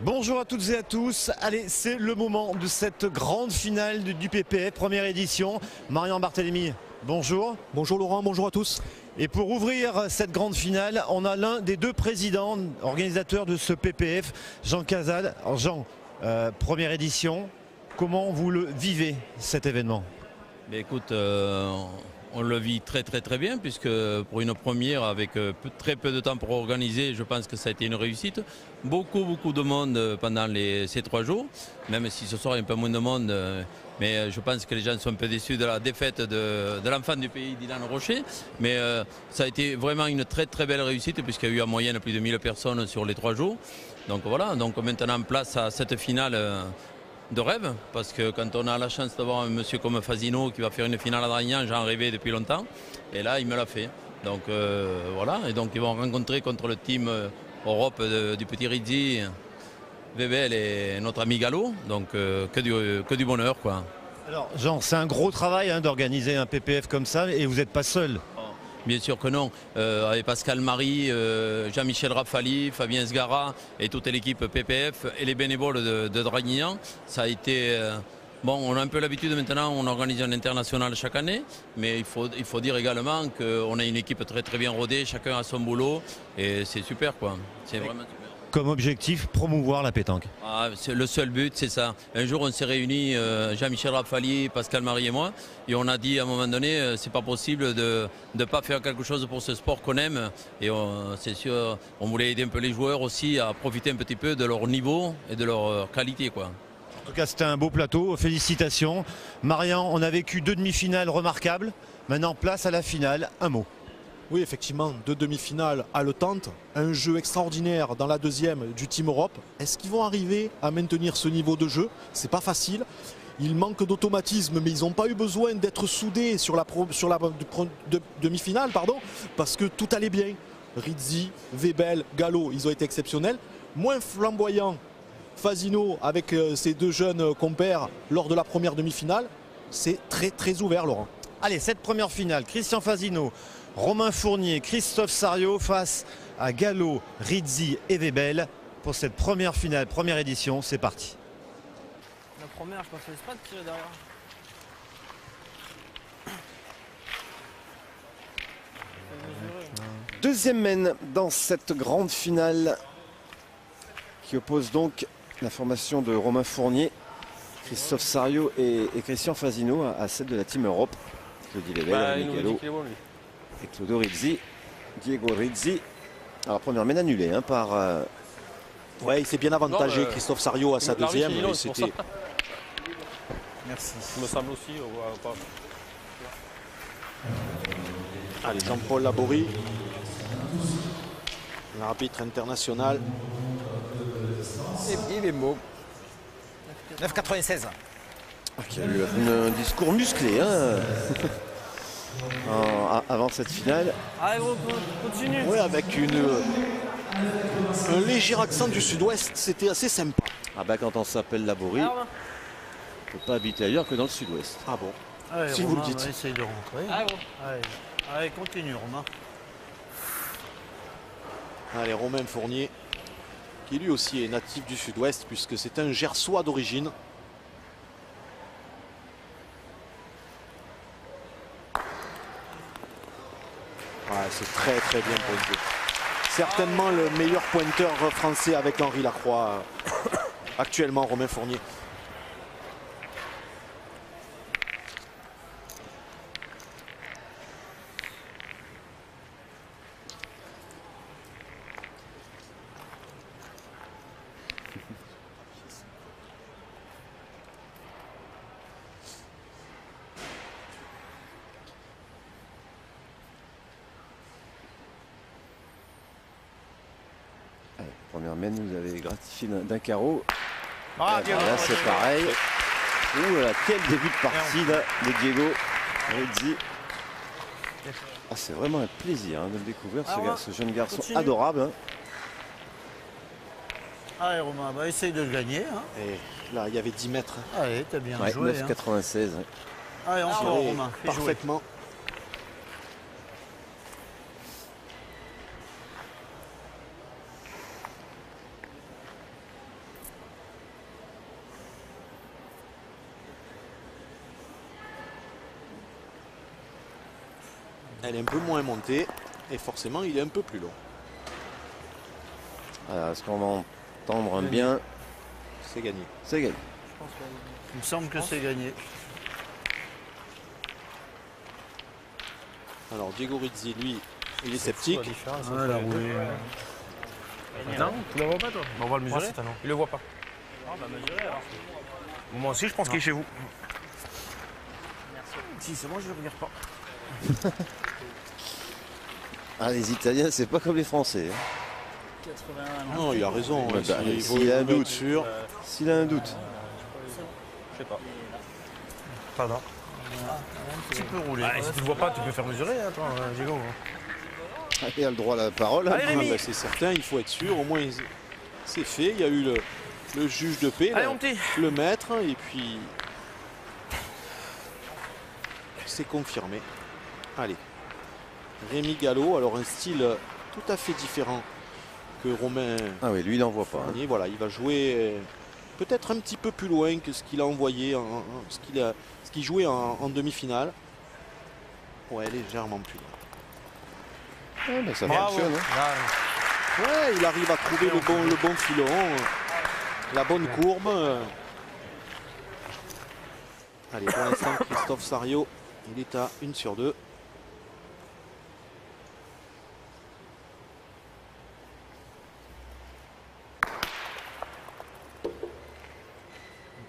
Bonjour à toutes et à tous. Allez, c'est le moment de cette grande finale du PPF, première édition. Marian Barthélémy, bonjour. Bonjour Laurent, bonjour à tous. Et pour ouvrir cette grande finale, on a l'un des deux présidents, organisateurs de ce PPF, Jean Cazade. Alors Jean, première édition, comment vous le vivez cet événement? Mais écoute, on le vit très bien puisque pour une première avec très peu de temps pour organiser, je pense que ça a été une réussite. Beaucoup de monde pendant ces 3 jours, même si ce soir il y a un peu moins de monde, mais je pense que les gens sont un peu déçus de la défaite de l'enfant du pays, Dylan Rocher. Mais ça a été vraiment une très belle réussite puisqu'il y a eu en moyenne plus de 1000 personnes sur les 3 jours. Donc voilà, donc maintenant place à cette finale de rêve, parce que quand on a la chance d'avoir un monsieur comme Fasino qui va faire une finale à Dragnan, j'en rêvais depuis longtemps, et là il me l'a fait. Donc voilà, et donc ils vont rencontrer contre le team Europe du petit Rizzi, Webel et notre ami Gallo, donc que du bonheur quoi. Alors Jean, c'est un gros travail d'organiser un PPF comme ça, et vous n'êtes pas seul. Bien sûr que non. Avec Pascal Marie, Jean-Michel Rafali, Fabien Sgara et toute l'équipe PPF et les bénévoles de Draguignan, ça a été... bon, on a un peu l'habitude maintenant, on organise un international chaque année, mais il faut dire également qu'on a une équipe très bien rodée, chacun a son boulot et c'est super quoi. C'est vraiment super. Comme objectif, promouvoir la pétanque. Le seul but, c'est ça. Un jour, on s'est réunis, Jean-Michel Rafali, Pascal Marie et moi, et on a dit à un moment donné, c'est pas possible de ne pas faire quelque chose pour ce sport qu'on aime. Et c'est sûr, on voulait aider un peu les joueurs aussi à profiter un petit peu de leur niveau et de leur qualité, quoi. En tout cas, c'était un beau plateau. Félicitations. Marian, on a vécu 2 demi-finales remarquables. Maintenant, place à la finale. Un mot. Oui, effectivement, 2 demi-finales haletantes, un jeu extraordinaire dans la deuxième du Team Europe. Est-ce qu'ils vont arriver à maintenir ce niveau de jeu? C'est pas facile. Il manque d'automatisme, mais ils n'ont pas eu besoin d'être soudés sur la demi-finale, parce que tout allait bien. Rizzi, Webel, Gallo, ils ont été exceptionnels. Moins flamboyant, Fasino avec ses 2 jeunes compères lors de la première demi-finale. C'est très ouvert, Laurent. Allez, cette première finale, Christian Fasino, Romain Fournier, Christophe Sario face à Gallo, Rizzi et Webel pour cette première finale, première édition. C'est parti. La première, je pense que c'est pas de tirer derrière. Deuxième mène dans cette grande finale qui oppose donc la formation de Romain Fournier, Christophe Sario et Christian Fasino à celle de la Team Europe. Claudie Webel, Gallo et Claudio Rizzi, Diego Rizzi. Alors première mène annulée par... Ouais, il s'est bien avantagé, Christophe Sario à sa deuxième. Merci. Il me semble aussi. Allez, Jean-Paul Laborie, l'arbitre international. Il est beau. 9,96. Qui a eu un discours musclé avant cette finale. Allez gros, continue. Oui, avec un léger accent du sud-ouest, c'était assez sympa. Ah bah quand on s'appelle Laborie, on ne peut pas habiter ailleurs que dans le sud-ouest. Ah bon? Allez, si Romain, vous le dites. on va essayer de rentrer. Allez, continue Romain. Allez, Romain Fournier, qui lui aussi est natif du sud-ouest, puisque c'est un Gersois d'origine. Ouais, c'est très bien pointé. Certainement le meilleur pointeur français avec Henri Lacroix actuellement, Romain Fournier. Première mène, vous avez gratifié d'un carreau. Là, c'est pareil. Quel début de partie là, de Diego Rizzi. C'est vraiment un plaisir de le découvrir, ce jeune garçon adorable. Allez Romain, essaye de le gagner. Et là, il y avait 10 mètres. Allez, t'as bien joué. 9,96. Allez, encore Romain. Parfaitement. Elle est un peu moins montée et forcément il est un peu plus long. Alors, est-ce qu'on va entendre un bien? C'est gagné. C'est gagné. Il me semble que c'est gagné. Alors Diego Rizzi, lui, il est sceptique. Ouais, la roulée. Attends, tu le vois pas toi? On va le mesurer. Il le voit pas. On va mesurer alors. Moi aussi, je pense qu'il est chez vous. Si, c'est moi, je le regarde pas. Ah, les Italiens, c'est pas comme les Français. hein. 81 Non, il a raison. Ouais, bah, il s'il a un être doute. sûr. S'il a un doute. Je sais pas. Pardon. Un petit peu roulé. Ah, et si tu le vois pas, tu peux faire mesurer, hein, toi, Diego. Ah, il a le droit à la parole. hein. Allez, Rémi. Ah, bah, c'est certain, il faut être sûr. Au moins, c'est fait. Il y a eu le juge de paix, Allez, là, mon petit. le maître, et puis c'est confirmé. Allez. Rémi Gallo, alors un style tout à fait différent que Romain Ah oui, lui, il n'en voit pas. hein. Fournier. Voilà, il va jouer peut-être un petit peu plus loin que ce qu'il a envoyé, ce qu'il jouait en demi-finale. Ouais, légèrement plus loin. Ouais, bah, ça Bravo. fonctionne. hein. Ouais, il arrive à trouver le bon filon, la bonne courbe. Allez, pour l'instant, Christophe Sario, il est à 1 sur 2.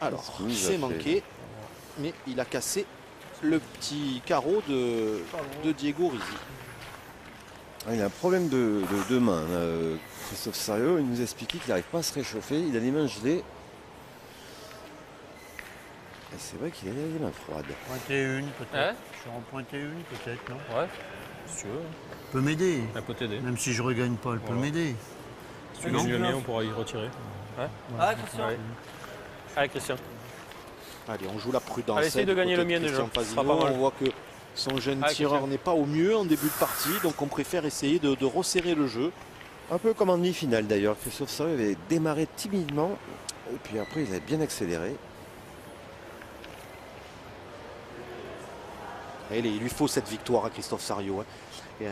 Alors, Qu'est-ce qu'il nous a c'est fait, manqué, mais il a cassé le petit carreau de Diego Rizzi. Ah, il a un problème de main. Là, Christophe Sario, il nous a expliqué qu'il n'arrive pas à se réchauffer. Il a les mains gelées. Et c'est vrai qu'il a les mains froides. Pointer une peut-être. Hein? Je suis en pointer une peut-être, non? Ouais, si tu veux. Peut m'aider. Elle peut t'aider. Même si je regagne pas, elle peut m'aider. Si tu gagnes le mien, on pourra y retirer. Ouais. Ah, Christian. Allez. Allez, Christian. Allez, on joue la prudence. Allez, essaye de du gagner côté le mien de déjà. Christian Ce sera Fasino. pas mal. On voit que son jeune Allez, tireur Christian. n'est pas au mieux en début de partie, donc on préfère essayer de resserrer le jeu. Un peu comme en demi-finale d'ailleurs. Christophe Sario avait démarré timidement. Et puis après, il a bien accéléré. Allez, il lui faut cette victoire à Christophe Sario. hein. Et à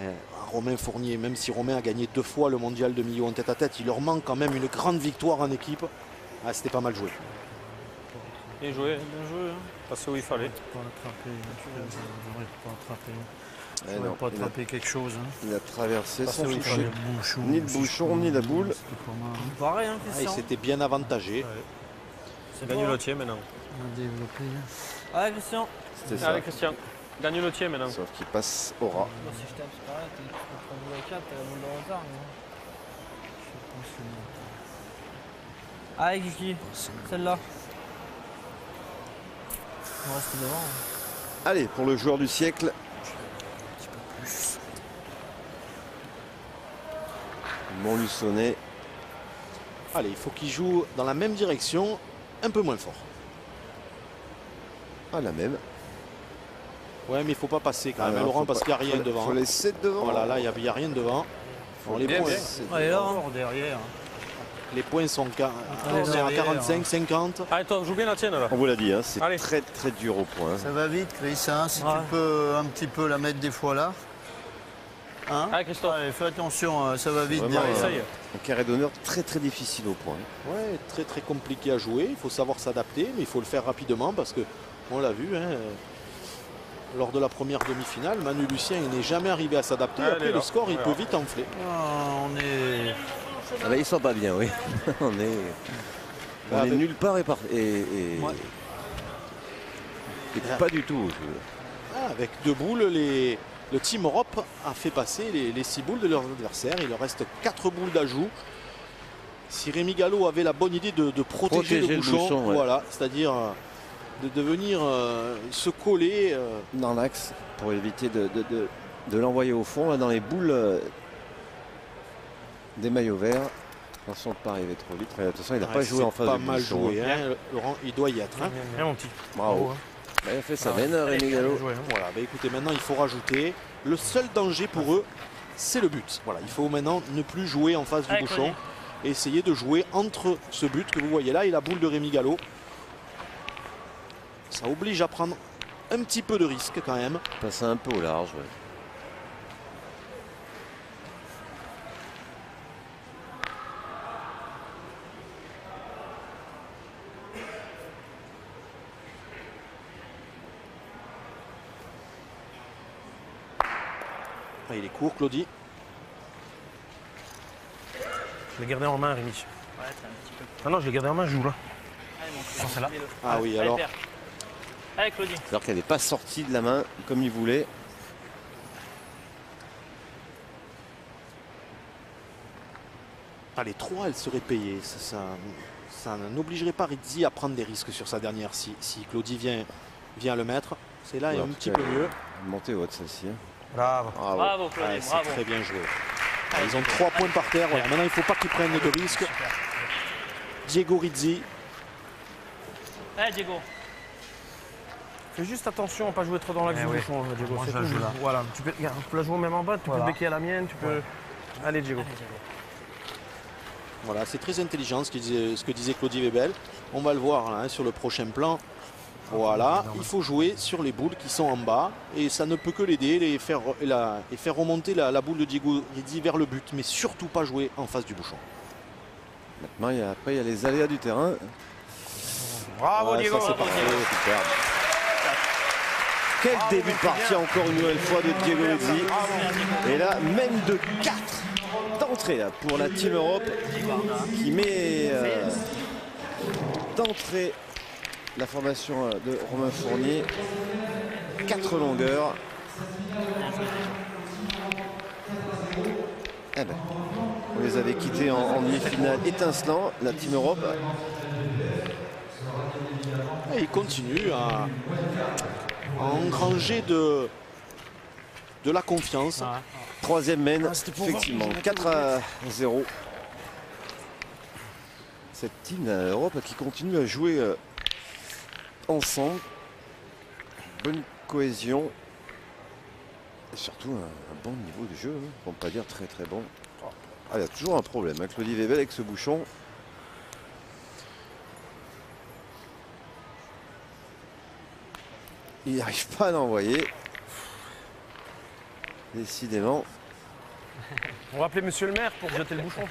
Romain Fournier, même si Romain a gagné 2 fois le mondial de milieu en tête-à-tête, il leur manque quand même une grande victoire en équipe. Ah, c'était pas mal joué. Bien joué, hein. Passé où il fallait. Pas attraper. J'aurais pas attrapé. Eh J'aurais non, pas il a- attrapé quelque chose. Hein. Il a traversé Parce sans que oui, toucher Le bouchon, ni le bouchon ni la boule. C'était pas mal. Hein. Pareil, hein, Ah, il Christian. s'était bien avantagé. C'est Gagne bon. le tien maintenant. On a développé. hein. Allez, Christian. C'était ça. Allez, Christian. Gagne le tien maintenant. Sauf qu'il passe au rat. Moi, si je tape, c'est pareil. Tu prends le boule à 4, t'as la boule de retard. Allez, Kiki. Celle-là. On reste devant. hein. Allez, pour le joueur du siècle. Montluçonnet. Allez, il faut qu'il joue dans la même direction, un peu moins fort. Ah, la même. Ouais, mais il faut pas passer quand même, Alors, Laurent, faut parce pas- qu'il n'y a rien faut- devant. Faut laisser devant. Voilà, là, il n'y a rien devant. Bon, les, Bien, points, bien. Allez, là. hein. Encore derrière. les points sont derrière, à 45, 50. Allez, toi, joue bien la tienne là. On vous l'a dit, hein, c'est Allez. très très dur au point. Ça va vite, Chris, hein, si Ouais. tu peux un petit peu la mettre des fois là. Hein? Allez, Christophe. Allez, fais attention, ça va vite Vraiment, derrière. Essaye. Un carré d'honneur très très difficile au point. Ouais, très très compliqué à jouer. Il faut savoir s'adapter, mais il faut le faire rapidement parce que, on l'a vu, hein, lors de la première demi-finale, Manu Lucien il n'est jamais arrivé à s'adapter. Allez, Après, là. le score, il Ouais. peut vite enfler. Ah, on est. Ah bah, ils sont pas bien, oui. on est Ah, mais- nulle part et Ouais. et pas du tout. Ah, avec 2 boules, le Team Europe a fait passer les 6 boules de leurs adversaires. Il leur reste 4 boules d'ajout. Si Rémi Gallo avait la bonne idée de protéger le bouchon, ouais. voilà, c'est-à-dire de venir se coller. Dans l'axe pour éviter de l'envoyer au fond, là, dans les boules des maillots verts. Attention de ne pas arriver trop vite. De toute façon, il n'a Ouais, pas joué c'est en face pas du mal bouchon, joué, hein. hein. Laurent, il doit y être. hein. Bien, mon petit. Bravo. hein. Bah, il a fait sa veine, Rémi Gallo. Bien joué, hein. Voilà, bah écoutez, maintenant il faut rajouter. Le seul danger pour eux, c'est le but. Voilà, il faut maintenant ne plus jouer en face du Allez, bouchon Conny. et essayer de jouer entre ce but que vous voyez là et la boule de Rémi Gallo. Ça oblige à prendre un petit peu de risque quand même. Passer un peu au large. Ouais. Après, il est court, Claudie. Je l'ai gardé en main, Rémi. Ouais, t'es un petit peu. Ah non, je l'ai gardé en main, je joue là. Allez, mon Prends celle-là. Ah oui, alors. Pierre. Allez, Claudie. Alors qu'elle n'est pas sortie de la main comme il voulait. Allez, 3, elle serait payée. Ça n'obligerait pas Rizzi à prendre des risques sur sa dernière. Si Claudie vient le mettre, c'est là et Ouais, un en tout petit cas, peu mieux. Montée haute celle-ci. Hein. Bravo. Bravo. Bravo, Claudie, C'est bravo. très bien joué. Ils ont 3 points par terre. Voilà. Maintenant, il ne faut pas qu'ils prennent de risques. Diego Rizzi. Allez, Diego. Fais juste attention à ne pas jouer trop dans l'axe du bouchon, Diego. Moi, C'est je la tout. joue là. Voilà, tu peux la jouer même en bas, tu peux becquer à la mienne, tu peux. Allez, Diego. Voilà, c'est très intelligent ce que disait Claudie Webel. On va le voir là, hein, sur le prochain plan. Voilà, il faut jouer sur les boules qui sont en bas et ça ne peut que l'aider et faire remonter la boule de Diego Rizzi vers le but, mais surtout pas jouer en face du bouchon. Maintenant, après, il y a les aléas du terrain. Bravo, Ouais, Diego. ça, c'est parfait, superbe. Quel début de partie encore une nouvelle fois de Diego Rizzi. Et là, même de 4 d'entrée là, pour la Team Europe qui met d'entrée la formation de Romain Fournier. 4 longueurs. Eh ben, on les avait quittés en demi-finale étincelant, la Team Europe. Et il continue à engranger de la confiance. Troisième mène, effectivement, 4-0. Cette team Europe qui continue à jouer ensemble. Bonne cohésion. Et surtout un bon niveau de jeu, hein, pour ne pas dire très très bon. Ah, il y a toujours un problème avec Claudie Webel avec ce bouchon. Il n'arrive pas à l'envoyer. Décidément. On va appeler monsieur le maire pour jeter le bouchon.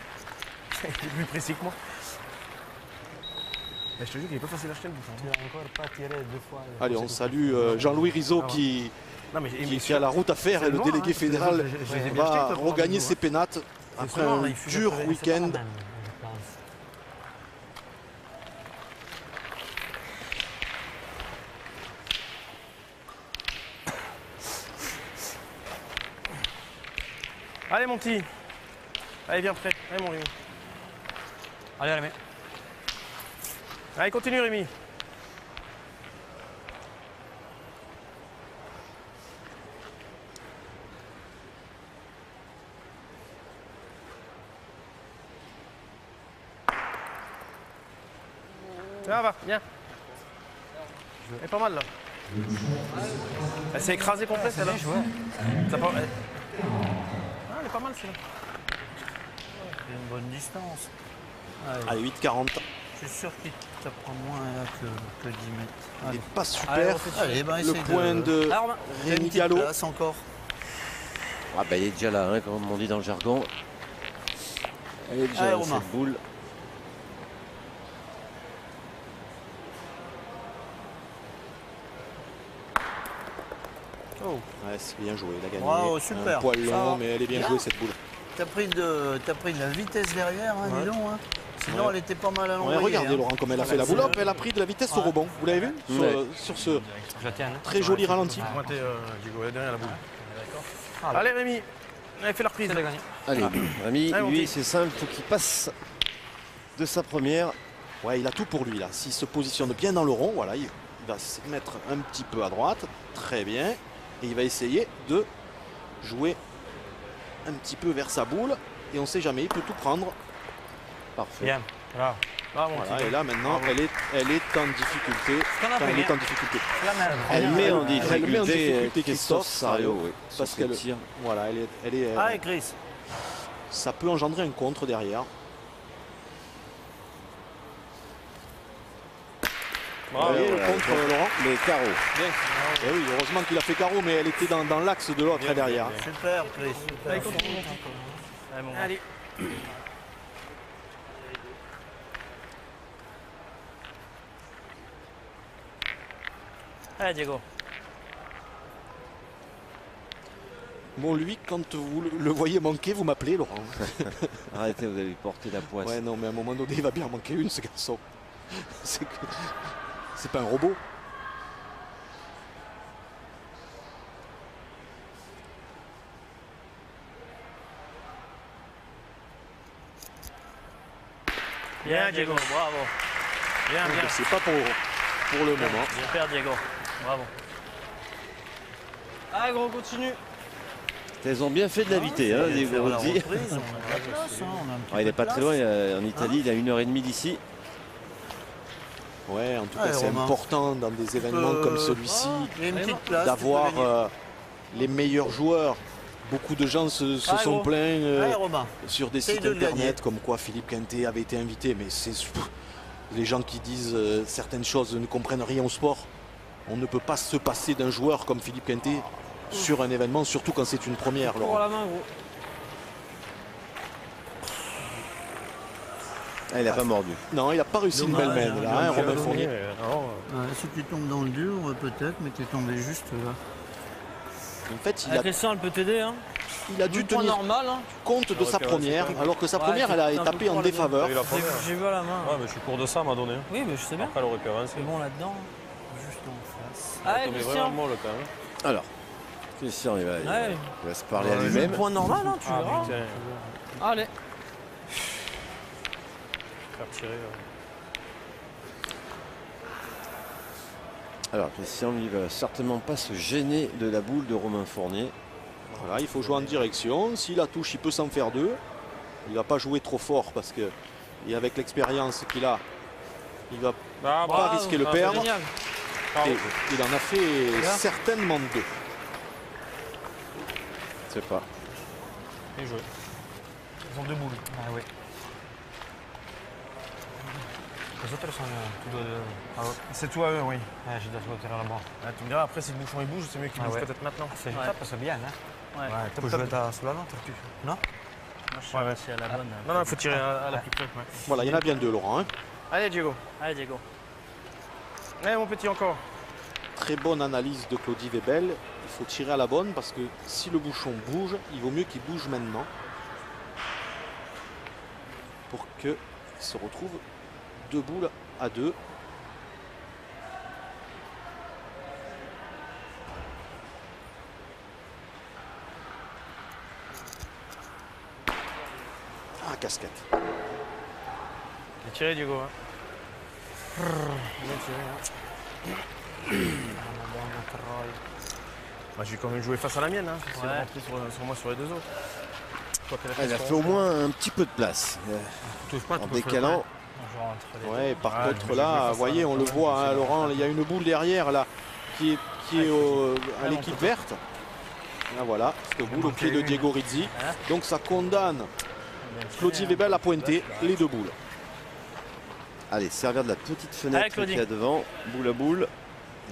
Il est plus précis que moi. Mais je te jure qu'il est pas facile à acheter le bouchon. Tu n'as encore pas tiré 2 fois. Allez, on salue Jean-Louis Rizzo qui a la route à faire et le délégué fédéral va regagner ses pénates après un dur week-end. Allez, mon petit. Allez, viens prêt. Allez, mon Rémi. Allez, Rémi. Allez, continue, Rémi. Ça va, viens. Elle est pas mal là. Elle s'est écrasée complète celle-là. Elle est pas mal celle-là. C'est une bonne distance. Allez, 8,40. Je suis sûr qu'il t'apprend moins là que 10 mètres. Il n'est pas super. Allez, ben, Le point de Rémi Gallo. Encore. Ah bah il est déjà là, hein, comme on dit dans le jargon. Elle est déjà Allez, là, Romain. cette boule. Oh. Ouais, c'est bien joué, il a gagné. Bravo, super. Un poil Ça long, va. mais elle est bien jouée cette boule. T'as pris de la vitesse derrière, hein, dis donc. Hein. Sinon, Ouais. elle était pas mal à Ouais, l'envoyer. regardez hein. Laurent comme elle a fait la boule. Hop, elle a pris de la vitesse au rebond. Vous l'avez vu sur ce très joli ralenti. Pointé, Diego, elle est derrière la boule. Allez, Rémi. Allez, fais la reprise. Allez, Rémi, Allez, mon lui petit. c'est simple, il faut qu'il passe de sa première. Ouais, il a tout pour lui là. S'il se positionne bien dans le rond, voilà, il va se mettre un petit peu à droite. Très bien. Et il va essayer de jouer un petit peu vers sa boule. Et on ne sait jamais, il peut tout prendre. Parfait. Bien. Voilà. Voilà, et là maintenant, elle est en difficulté. qu'on a Enfin, fait elle est bien. en difficulté. La même. Elle met en Elle met en difficulté difficulté Christophe Sario, oui, parce sur ses qu'elle tirs. voilà, elle est Allez, Chris. ça peut engendrer un contre derrière. Bravo. Vous voyez, le Voilà, contre, donc, Laurent. les carreaux. Eh oui, heureusement qu'il a fait carreau, mais elle était dans l'axe de l'autre derrière. Super, Chris. Super. Allez, continue. Allez, mon gars. Allez. Allez, Diego. Bon, lui, quand vous le voyez manquer, vous m'appelez, Laurent. Arrêtez, vous allez lui porter la poisse. Ouais, non, mais à un moment donné, il va bien en manquer une, ce garçon. C'est pas un robot. Bien, Diego, bravo. Bien, bien. C'est pas pour le Bien, moment. bien faire, Diego. Bravo. Allez, gros, continue. Elles ont bien fait de l'inviter, hein, Il je vous le dis. hein, Il n'est pas très loin, en Italie, il est à 1h30 d'ici. Ouais, en tout cas, Ouais, c'est Romain. important dans des événements comme celui-ci Il y a une petite place. d'avoir les meilleurs joueurs. Beaucoup de gens se Allez, sont gros. plaints Allez, Romain. sur des Essaye sites de le gagner. internet comme quoi Philippe Quintet avait été invité, mais c'est les gens qui disent certaines choses ne comprennent rien au sport. On ne peut pas se passer d'un joueur comme Philippe Quintet sur un événement, surtout quand c'est une première. Pour Laurent. la main, gros. Ah, il n'a pas mordu. Non, il n'a pas réussi une Dommage, belle main, là, hein, Romain Fournier. Si tu tombes dans le dur, peut-être, mais tu es tombé juste là. En fait, Ah, Christian, elle peut t'aider. Hein. il a dû Point tenir normal. Hein. compte de sa première, alors que sa Ouais, première, elle a c'est un tapé peu en pour la défaveur. J'ai vu à la main. Ouais, mais je suis court de ça, à m'a donné. Oui, mais je sais bien. Après, elle aurait pu avancer. C'est bon là-dedans. Juste en face. Allez, tombé Christian. vraiment molle, quand même. Alors, Christian, il Ouais. va se parler à lui-même. Point normal, hein, tu Ah, verras. putain, Allez. faire tirer. Alors, Christian, lui, va certainement pas se gêner de la boule de Romain Fournier. Voilà, il faut jouer en direction. S'il la touche, il peut s'en faire deux. Il ne va pas jouer trop fort parce que, et avec l'expérience qu'il a, il va Ah, pas risquer le perdre. Génial. Et il en a fait Là. certainement deux. Je sais pas. Bien joué. Ils ont deux boules. Ah oui. Les autres, elles sont tout de... Ah ouais. C'est tout à eux, oui. Je dois se retirer là-bas. Tu me diras, après, si le bouchon il bouge, c'est mieux qu'il bouge peut-être maintenant. Ouais. Ça passe bien, hein. Ouais. Tu peux jouer sous la lampe, non? Moi, je suis resté à la bonne. Non, il faut tirer à la plus près. Voilà, il y en a bien deux, Laurent. Hein. Allez, Diego. Allez, Diego. Allez, mon petit, encore. Très bonne analyse de Claudie Webel. Il faut tirer à la bonne parce que si le bouchon bouge, il vaut mieux qu'il bouge maintenant pour qu'il se retrouve deux boules à deux. Ah, casquette. J'ai tiré, Diego. Bien tiré. Je vais quand même jouer face à la mienne. C'est Ouais. rentrer sur moi sur les deux autres. Toi, t'es la Ah, il a pression fait au en moins un petit peu de place. touche pas, En tu peux faire décalant. Je rentre les deux. Ouais, par Ah, contre je vais là, jouer vous face voyez, à on la le main, voit, je hein, sais Laurent, pas. il y a une boule derrière là qui est à l'équipe verte. Là voilà, cette boule au pied de Diego Rizzi. Donc ça condamne Bien tiré, Claudie hein. Webel à pointer les deux boules. Allez, servir de la petite Allez, fenêtre Claudie. qu'il y a devant. Boule à boule.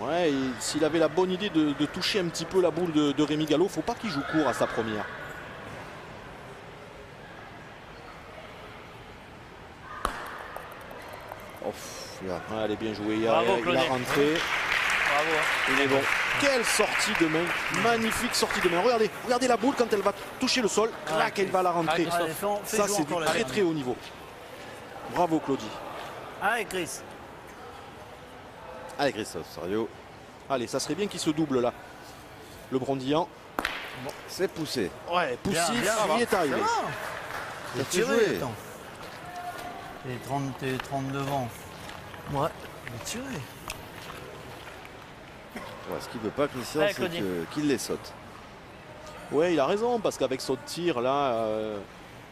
Ouais, et s'il avait la bonne idée de toucher un petit peu la boule de Rémi Gallo, faut pas qu'il joue court à sa première. Oh, pff, là. Ouais, elle est bien jouée, il a Bravo, il a Claudie. rentré. Bravo. Il est bon. Quelle sortie de main, magnifique sortie de main. Regardez la boule quand elle va toucher le sol, clac, elle va la rentrer. Allez, Ça c'est du très très haut niveau. Bravo Claudie. Allez, Chris. Allez, Christophe Sario. Allez, ça serait bien qu'il se double là. Le Brondillant. C'est poussé. Ouais, poussif, Bien, il est arrivé. T'as Tiré, joué. attends. T'es 30 devant. Ouais. Mais tiré. Ouais, ce qu'il veut pas, Christian, Allez, c'est Claudie. qu'il les saute. Ouais, il a raison, parce qu'avec son tir là,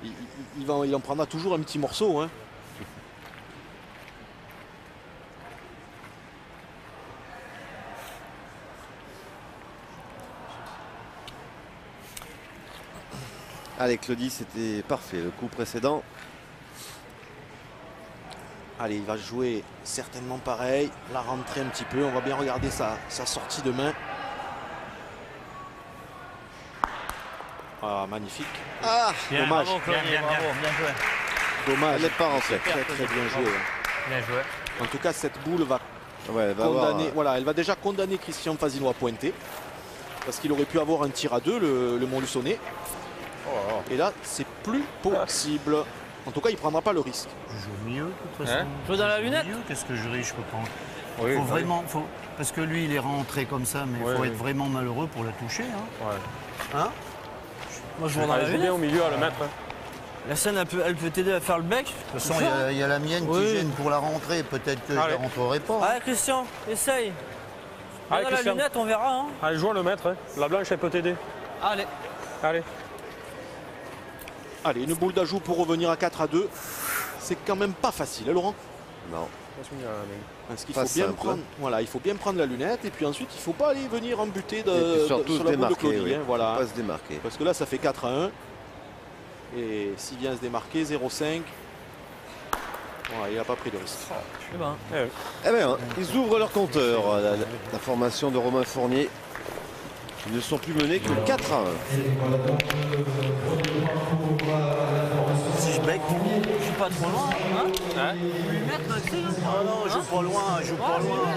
il en prendra toujours un petit morceau. Hein. Allez, Claudie, c'était parfait. Le coup précédent. Allez, il va jouer certainement pareil, la rentrer un petit peu. On va bien regarder sa sortie de main. Ah, magnifique. Ah, Dommage. Bravo, Claudie, bravo, bien joué. Dommage. elle n'est pas rentrée. Très très bien joué. hein. Bien joué. En tout cas, cette boule va Ouais, elle va avoir, condamner. Voilà, elle va déjà condamner Christian Fazino à pointer. parce qu'il aurait pu avoir un tir à 2, le Montluçonnais. Et là, c'est plus possible. En tout cas, il ne prendra pas le risque. Je joue au milieu, de toute façon. Je joue dans la lunette. Qu'est-ce que je riche, je peux prendre. Oui, Faut vraiment, parce que lui, il est rentré comme ça, mais il faut oui. être vraiment malheureux pour la toucher. Hein. Ouais. Hein Moi, je joue dans la Allez, joue bien lunette. au milieu à le mettre. Hein. La scène, elle peut t'aider à faire le bec. De toute façon, il y a la mienne qui gêne pour la rentrée. Peut-être que je Allez. ne rentrerai pas. Allez, Christian, essaye. Allez, Dans la Christian. lunette, on verra. Hein. Allez, joue à le mettre. Hein. La blanche, elle peut t'aider. Allez. Allez. Allez, une boule d'ajout pour revenir à 4 à 2. C'est quand même pas facile, hein, Laurent? Non. Parce qu'il Pas faut bien simple. prendre, voilà, il faut bien prendre la lunette et puis ensuite il ne faut pas aller venir en buter Et puis surtout sur se la boule de démarquer. Claudie. Oui. Hein, voilà. Faut pas se démarquer. Parce que là, ça fait 4 à 1. Et s'il vient se démarquer, 0,5. Voilà, il n'a pas pris de risque. Eh ben. Eh bien, ils ouvrent leur compteur. La formation de Romain Fournier. Ils ne sont plus menés que 4 à 1. Si je bec. Je suis pas trop loin. Hein. 8 mètres, Maxime. Ah non, je joue pas loin, je joue pas loin.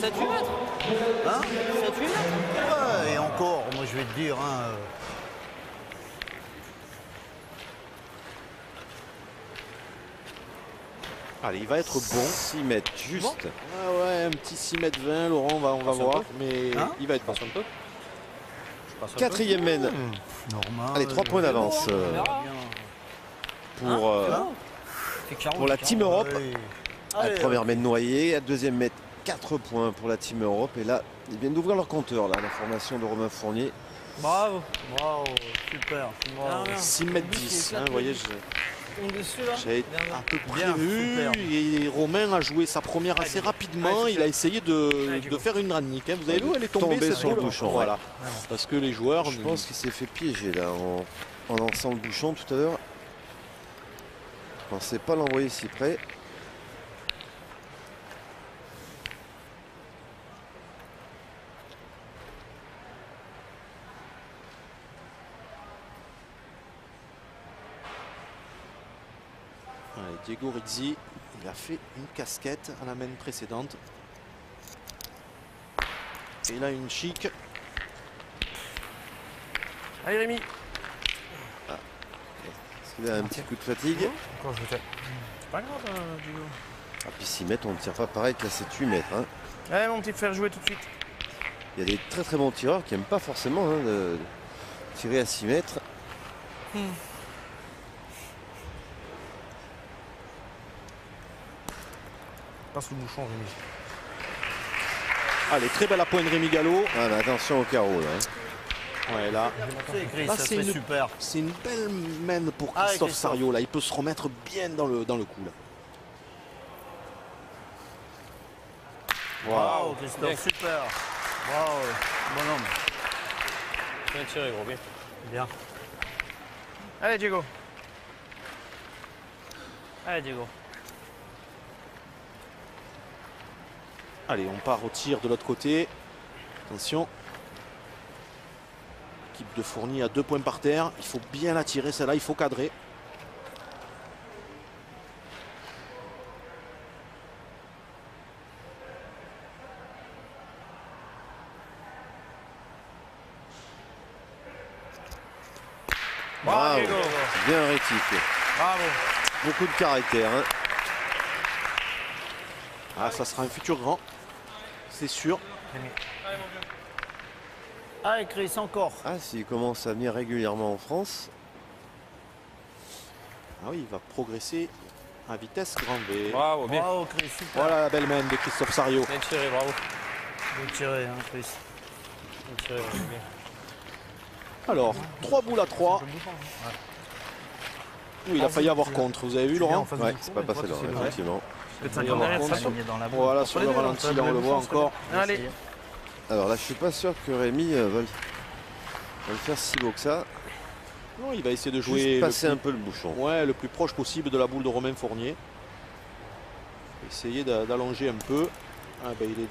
7-8 mètres. Hein 7-8 mètres. Ouais, et encore, moi je vais te dire. Hein, Allez, il va être bon. 6 mètres, juste. Ah ouais, un petit 6 mètres 20, Laurent, on va voir. Mais Hein il va être bon. Passe un peu. Quatrième mène. normal. Allez, 3 points d'avance On verra. pour la Team Europe. Ouais. La première mène noyée, la deuxième mène 4 points pour la Team Europe. Et là, ils viennent d'ouvrir leur compteur, là, la formation de Romain Fournier. Bravo. Bravo, super. Ah, merde. 6 mètres 10, hein, vous voyez, On est dessus là. j'avais Bien, un peu Bien, prévu. super. Et Romain a joué sa première assez rapidement. Il a essayé de faire une ranique. Hein. Vous avez vu où elle est tombée Tomber cette sur le boule. bouchon, Voilà. Parce que les joueurs. Je pense qu'il s'est fait piéger là en lançant le bouchon tout à l'heure. Je ne pensais pas l'envoyer si près. Allez, Diego Rizzi, il a fait une casquette à la main précédente. Et là, une chic. Allez, Rémi. Parce qu'il a un petit coup de fatigue. Encore, je fais. C'est pas grave, Diego. Ah, puis 6 mètres, on ne tire pas pareil que là, c'est 8 mètres. Hein. Allez, mon petit frère, jouer tout de suite. Il y a des très très bons tireurs qui n'aiment pas forcément hein, de tirer à 6 mètres. Passe le bouchon, Rémi. Allez, très belle à pointe Rémi Gallo. Ah, mais attention au carreau là. Hein. Ouais, là, C'est Chris, Là, ça c'est serait une- super. c'est une belle main pour Ah, Christophe Christophe. Sario. Là, il peut se remettre bien dans le coup. Là. Bravo, Christophe, super. Bravo, bonhomme. Bien tiré, gros, bien. Bien. Allez, Diego. Allez, Diego. Allez, on part au tir de l'autre côté. Attention. Équipe de Fournier à 2 points par terre. Il faut bien la tirer, celle-là, il faut cadrer. Bravo, Diego. bien rectifié. Bravo. Beaucoup de caractère. Hein. Ah, ça sera un futur grand. C'est sûr. Allez, Chris, encore. Ah, s'il commence à venir régulièrement en France. Ah oui, il va progresser à vitesse grand V. Bravo, bien. Bravo, Chris, super. Voilà la belle main de Christophe Sario. Bien tiré, bravo. Bien tiré, hein, Chris. Bien tiré, bravo, bien. Alors, 3 boules à 3. Oui, il a failli avoir contre. Vous avez vu, Laurent? Ouais, c'est pas passé là, effectivement. Peut-être ça Il vient va derrière, avoir ça. contre. Il est dans la Voilà, sur le ralenti, là, on le voit encore. Allez. Alors là, je suis pas sûr que Rémi va le faire si beau que ça. Non, il va essayer de Juste jouer passer le un peu le bouchon. ouais, le plus proche possible de la boule de Romain Fournier. Essayer d'allonger un peu. Ah ben il est.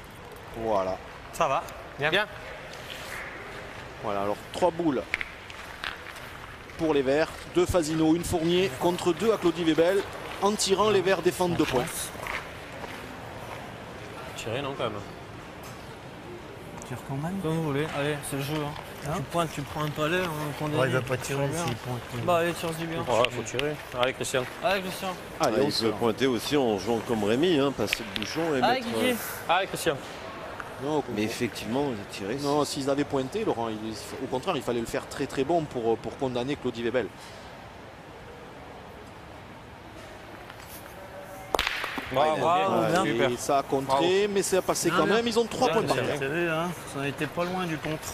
Voilà. Ça va. Bien. Bien. Voilà, alors 3 boules pour les Verts. 2 Fasino, 1 Fournier contre 2 à Claudie Webel. En tirant, les Verts défendent 2 points. Tiré, non, quand même. tire quand même. Comme vous voulez, allez, c'est le jeu. Hein. Tu pointes, tu prends un palais, on Ouais, il va pas tirer s'il pointe. Bah allez, tire-y bien. Ouais, faut tirer. Allez, Christian. Allez, Christian. Allez, il peut pointer aussi en jouant comme Rémi, hein, passer le bouchon et Allez, mettre. Kiki. Allez, Christian. Non, Mais effectivement, il a tiré. non, s'ils avaient pointé, Laurent, au contraire, il fallait le faire très très bon pour condamner Claudie Webel. Bravo, bien. Et ça a contré, mais ça a passé quand même. Ils ont 3 points par terre. T'as vu, hein, ça a été pas loin du contre.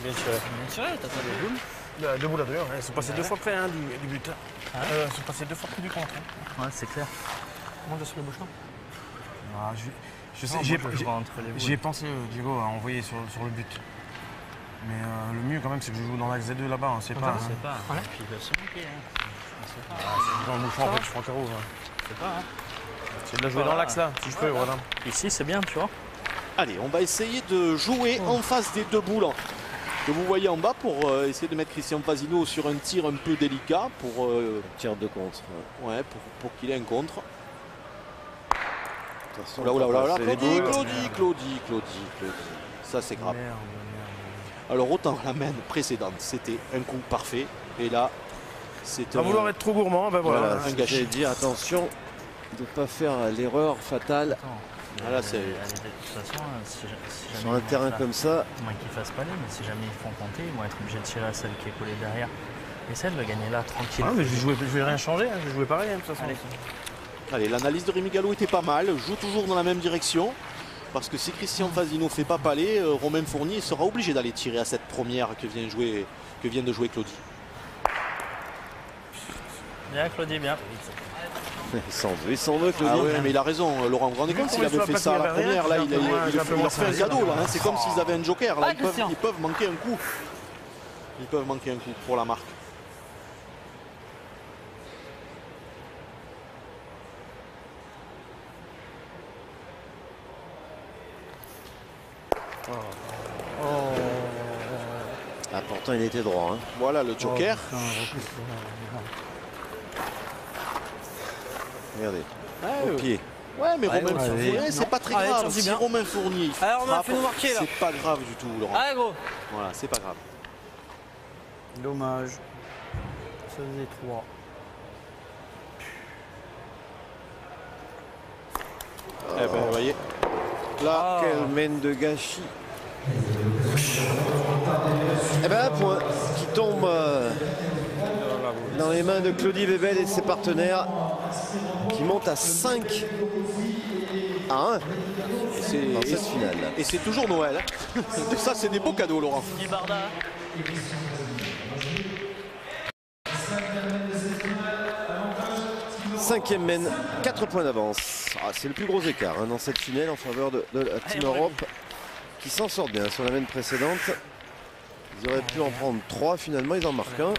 Bien tiré. Bien tiré, t'as pas des boules. 2 boules à 2, hein. Ils sont passés 2 fois près hein, du but. Ils sont passés 2 fois près du contre. Hein. Ouais, c'est clair. Monte sur le bouchon. Ah, je sais, Non, j'ai moi, je vois entre les boules. j'y ai pensé, Diego, à envoyer sur le but. Mais le mieux quand même, c'est que je joue dans l'axe Z2 là-bas. C'est pas. C'est pas. Puis il va se manquer. Hein. C'est pas. Dans le bouchon, en fait, je prends carreau. Ouais. C'est pas. Hein. C'est de la jouer dans l'axe là, si je peux, voilà. Ici, c'est bien, tu vois. Allez, on va essayer de jouer en face des 2 boules que vous voyez en bas pour essayer de mettre Christian Fasino sur un tir un peu délicat pour, Tir de contre. ouais, pour qu'il ait un contre. Attention, Oula, c'est les boules. Claudie. Ça c'est grave. Merde. Alors autant la main précédente, c'était un coup parfait. Et là, c'est Va vouloir être trop gourmand, ben voilà. Voilà, un ce que gâchis. j'allais dire, attention de ne pas faire l'erreur fatale Voilà, c'est- De toute façon, si jamais sur un ils terrain vont comme ça. faire- Moins qu'ils fassent pas mais si jamais ils font compter, ils vont être obligés de tirer à celle qui est collée derrière. Et celle va gagner là, tranquille. Ah, mais je vais rien changer, hein. Je vais jouer pareil hein, de toute façon. Allez. Allez, l'analyse de Rémi Gallo était pas mal, joue toujours dans la même direction. Parce que si Christian Fasino ne fait pas palais, Romain Fournier sera obligé d'aller tirer à cette première que vient de jouer Claudie. Bien, Claudie, bien. Il s'en veut, Claudie. Ah ouais, mais il a raison, Laurent. Vous vous rendez compte s'il avait fait ça à la première, là, il leur fait un cadeau. Là, hein. C'est comme s'ils avaient un joker. Là, ils peuvent manquer un coup. Ils peuvent manquer un coup pour la marque. Ah, pourtant, il était droit. Hein. Voilà le joker. Regardez. Ouais, Au pied. Ouais, mais Romain allez. Fournier, c'est pas très Allez, grave. tire-y Si bien. Romain Fournier il Allez, Romain, frappe, fais-nous marquer, là. c'est pas grave du tout, Laurent. Allez, gros. Voilà, c'est pas grave. Dommage. Ça faisait 3. Eh ben, vous voyez. Là, Quelle mène de gâchis. Eh ben, un point qui tombe dans les mains de Claudie Webel et ses partenaires qui montent à 5 à 1 dans cette finale. et c'est toujours Noël. Hein. Ça, c'est des beaux cadeaux, Laurent. Du Barda. Cinquième mène, 4 points d'avance. Ah, c'est le plus gros écart hein, dans cette finale en faveur de la Team Europe qui s'en sort bien sur la mène précédente. Ils auraient pu en prendre 3, finalement ils en marquent un.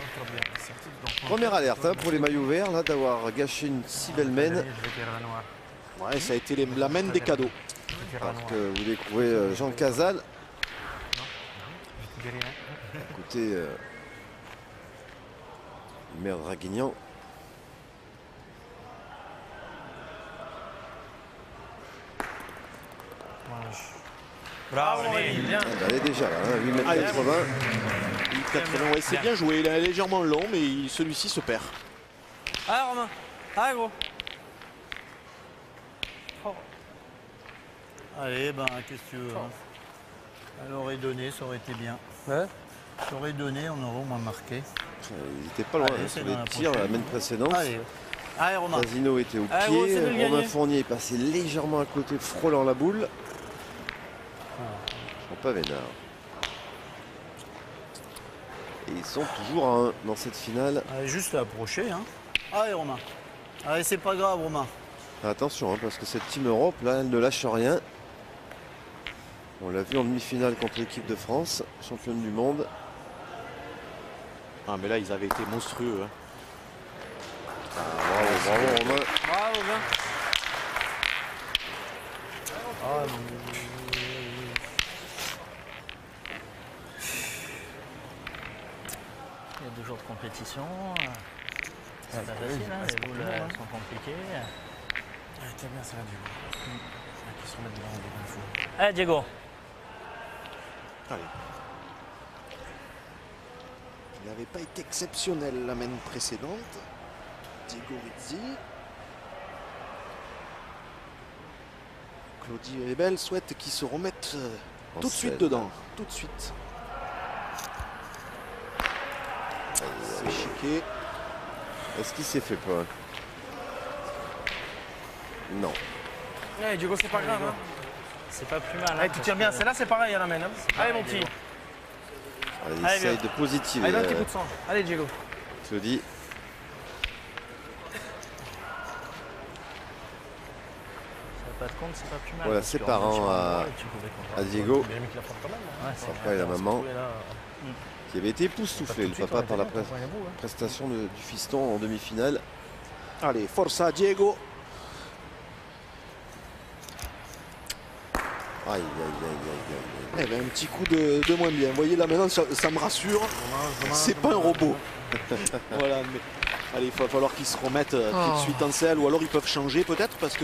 Première alerte hein, pour les maillots verts là d'avoir gâché une si belle mène. Ouais, ça a été la main des cadeaux. Alors que vous découvrez Jean Casal. Écoutez, Maire Draguignan. Bravo, Rémi, bien. Ah, bah, elle est déjà là, hein, 8,80 Allez. m. 80, ouais, c'est bien joué. Il est légèrement long, mais celui-ci se perd. Allez, Romain. Allez, gros. Allez, ben, qu'est-ce que tu veux hein. Elle aurait donné, ça aurait été bien. Ouais. Ça aurait donné, on aurait au moins marqué. Il n'était pas loin Allez, hein, c'est sur dans les la tirs prochaine. la semaine précédente. Allez. Allez, Romain. Fasino était au Allez, gros, pied, c'est de le Romain gagner. Fournier est passé légèrement à côté, frôlant la boule. Ils sont pas vénards. Et ils sont toujours à 1 dans cette finale. Allez, juste à approcher. Hein. Allez, Romain. Allez, c'est pas grave, Romain. Attention, hein, parce que cette Team Europe, là, elle ne lâche rien. On l'a vu en demi-finale contre l'équipe de France, championne du monde. Ah, mais là, ils avaient été monstrueux. Hein. Bravo, bravo Romain. Bravo, bien. Il y a 2 jours de compétition. C'est pas facile, hein, les boules sont compliquées. T'es bien, ça va du coup. Qui se remettent devant des fous. Allez, Diego. Allez. Il n'avait pas été exceptionnel la main précédente. Diego Rizzi. Claudie Rebel souhaite qu'ils se remettent tout de suite dedans. Tout de suite. C'est chiqué. Est-ce qu'il s'est fait peur? Non. Ouais, Diego, c'est pas grave. Hein. C'est pas plus mal. Allez, tu tires bien. Celle-là, c'est pareil à la main. Hein. Allez, mon petit. Allez, il Allez, essaye viens. de positiver. Allez, donne un petit coup de sang. Allez, Diego. Claudie. Pas de compte, c'est pas plus mal. Voilà, parce ses que parents en à tu pouvais comprendre. Diego. Bien mis qu'il la frappe pas mal. Ouais, c'est Papa et la maman Là, qui avait été époustouflé, le papa, par la hein. prestation du fiston en demi-finale. Allez, forza Diego. Aïe, aïe, aïe, aïe, aïe, aïe. Eh ben, un petit coup de moins bien. Vous voyez là maintenant, ça me rassure. C'est pas un robot. Voilà, mais allez, il va falloir qu'ils se remettent tout de suite en selle, ou alors ils peuvent changer peut-être parce que.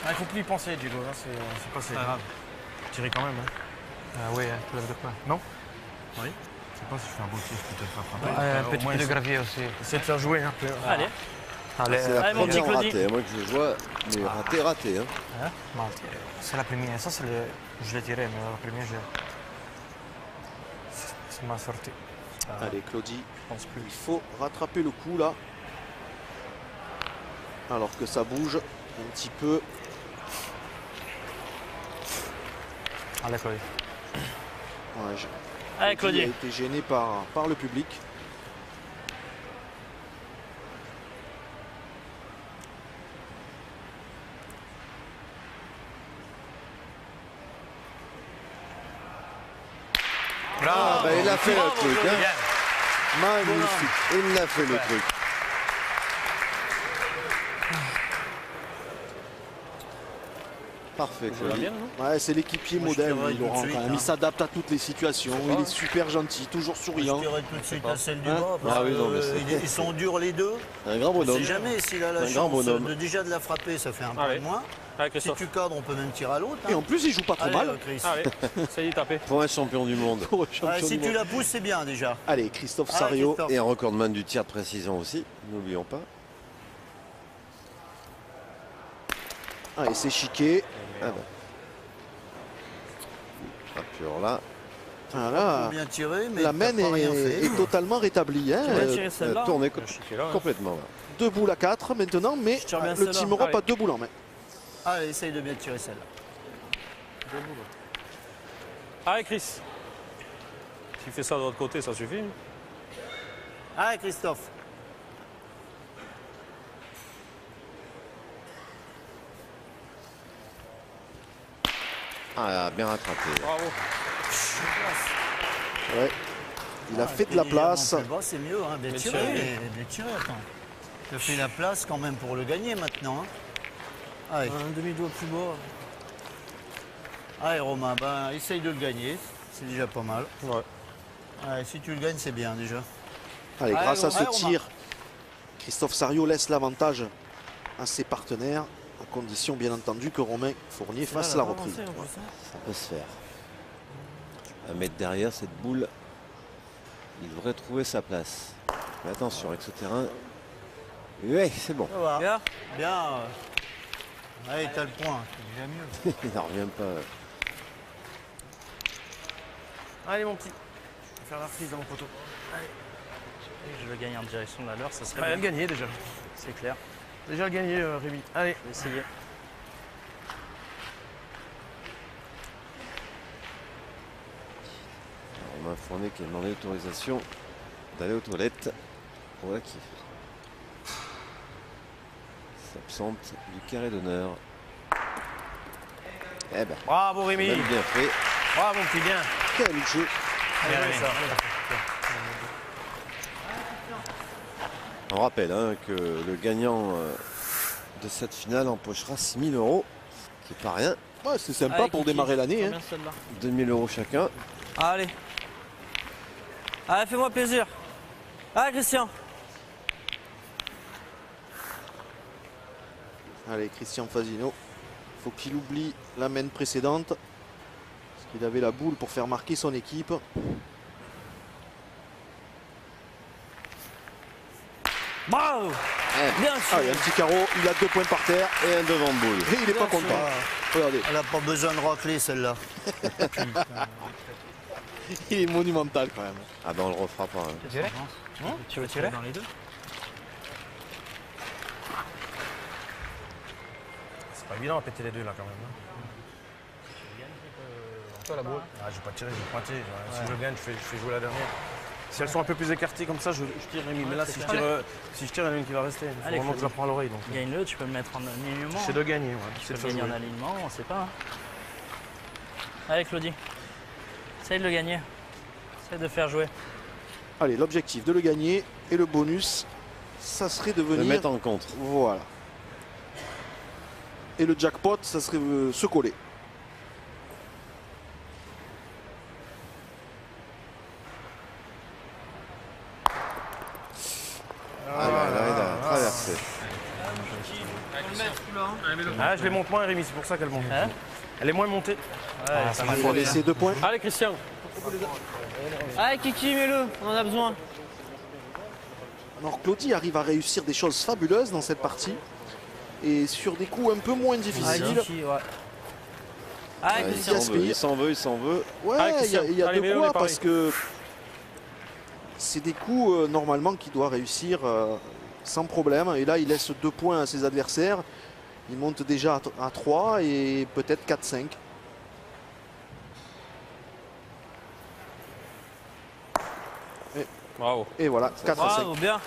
Il faut plus y penser, Diego. Là, c'est passé. Pas grave. Tirer quand même. Hein. Oui, tu lèves de quoi? Non? Oui. Je sais pas si je fais un beau tir, je peux te le faire frapper. Un petit peu de gravier aussi. Essaye de faire jouer. Hein. Allez. Allez, C'est la Allez, mon petit première Claudie. ratée, moi que je vois, mais raté. Hein. non, c'est la première. Ça, c'est le. Je l'ai tiré, mais la première, ça m'a sorti. Allez, Claudie, Je pense plus. il faut rattraper le coup là. Alors que ça bouge un petit peu. Allez, Claudie. Ouais, Allez, Claudie a Claudie. été gêné par le public. Ah, bah, il a fait Bravo, le truc. Claudie. Hein. Magnifique. Il a fait le truc. Parfait, Claudie. Ouais, c'est l'équipier Moi, je modèle, tirerai tout de Laurent, suite, quand même. hein. Il s'adapte à toutes les situations. Il est super gentil, toujours Je souriant. tirerai tout de suite à celle du Hein? bas. Parce Ah oui, non, mais que, ils sont durs les deux. Un grand On ne bonhomme. sait jamais s'il a la Un grand chance bonhomme. de déjà de la frapper, ça fait un point Allez. de moins. Allez, Si Christophe. tu cadres, on peut même tirer à l'autre. Et Hein. en plus, il joue pas trop Allez, mal. Chris. Allez, ça y est, tapé. Pour un champion du monde. Pour le champion Ouais, si du tu monde. la pousses, c'est bien déjà. Allez, Christophe Ah, Sario. Christophe. Et un recordman du tir de précision aussi, n'oublions pas. Allez, c'est chiqué. Ah bah. Ah, puis alors là, Voilà. Bien tiré, mais La t'as main pas rien est, fait. est totalement rétablie. Hein. Tu vas tirer celle-là. tourné Chiqué là. complètement. Là. 2 boules à 4 maintenant, mais Je tire bien le celle-là. Team Europe Allez. a 2 boules en main. Allez, essaye de bien tirer celle-là. Allez, Chris. Tu fais ça de l'autre côté, ça suffit. Allez, Christophe. Ah, bien rattrapé. Bravo. Ouais. Il a fait de la place. Plus bas, c'est mieux, hein. Bien tiré. Bien tiré, attends. Tu as fait la place quand même pour le gagner maintenant. Hein. Allez. Un demi-doigt plus bas. Allez, Romain, ben, essaye de le gagner. C'est déjà pas mal. Ouais. Allez, si tu le gagnes, c'est bien déjà. Allez, Allez, grâce à ce allez, Romain. tir, Christophe Sario laisse l'avantage à ses partenaires, à condition bien entendu que Romain Fournier fasse la reprise. Ça peut se faire. À mettre derrière cette boule, il devrait trouver sa place. Mais attention avec ce terrain. Oui, c'est bon. Ça va. Bien. Bien. Allez, t'as le point. C'est déjà mieux. Il n'en revient pas. Allez, mon petit. Je vais faire la reprise dans mon poteau. Je veux gagner en direction de la leur, ça serait Ouais, bien. le gagner déjà. C'est clair. Déjà le gagner, Rémi. Allez. Je vais essayer. Romain Fournier qui a demandé l'autorisation d'aller aux toilettes pour Aki. S'absente du carré d'honneur. Eh ben, Bravo, Rémi. même bien fait. Bravo, mon petit, bien. Quel jeu. Bien joué, ça. On rappelle hein, que le gagnant de cette finale empochera 6 000 €, qui n'est pas rien. Ouais, c'est sympa Allez, pour Kiki. démarrer l'année. Tire Hein. bien celle-là. 2 000 € chacun. Allez. Allez, fais-moi plaisir. Allez, Christian. Allez, Christian Fasino. Faut qu'il oublie la main précédente. Parce Il avait la boule pour faire marquer son équipe. Bravo. Bien sûr. Ah, il y a un petit carreau, il a 2 points par terre. Et un devant de boule. Et il n'est pas content. Regardez. Elle n'a pas besoin de racler celle-là. Il est monumental quand même. Ah ben on le refera pas. Hein. Tu veux tirer Dans les deux. C'est pas évident à péter les deux là quand même. Toi la boule. Ah, je vais pas tirer, je vais pointer. Si je gagne, je fais jouer la dernière. Si elles sont un peu plus écartées comme ça, je tire Rémi. Mais là, si je tire, il y en a une qui va rester. Il faut Allez, vraiment que je la prends à l'oreille. Gagne-le, tu peux le mettre en alignement. C'est de gagner. Ouais. Tu peux le gagner en alignement, on sait pas. Allez, Claudie. Essaye de le gagner. Essaye de faire jouer. Allez, l'objectif de le gagner et le bonus, ça serait de venir... Le mettre en contre. Voilà. Et le jackpot, ça serait se coller. Ah bah là, il a traversé. Ah, je les monte moins, Rémi, c'est pour ça qu'elle monte. Elle est moins montée. Il faut laisser 2 points. Allez, Christian. Allez, Kiki, mets-le, on en a besoin. Alors Claudie arrive à réussir des choses fabuleuses dans cette partie. Et sur des coups un peu moins difficiles. Allez, Il s'en veut, il s'en veut. Ouais, il y a de quoi parce que c'est des coups normalement qu'il doit réussir sans problème. Et là, il laisse 2 points à ses adversaires. Il monte déjà à 3 et peut-être 4-5. Bravo. Et voilà, 4-5. Bravo, bien.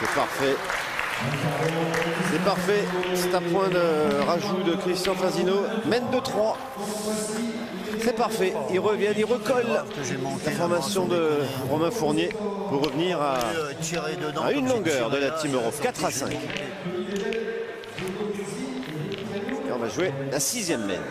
C'est parfait. C'est parfait. C'est un point de rajout de Christian Fasino. Mène de 3. C'est parfait. Ils reviennent, ils recollent la formation de Romain Fournier pour revenir à une longueur de la Team Europe. 4-5. Et on va jouer la 6e mène.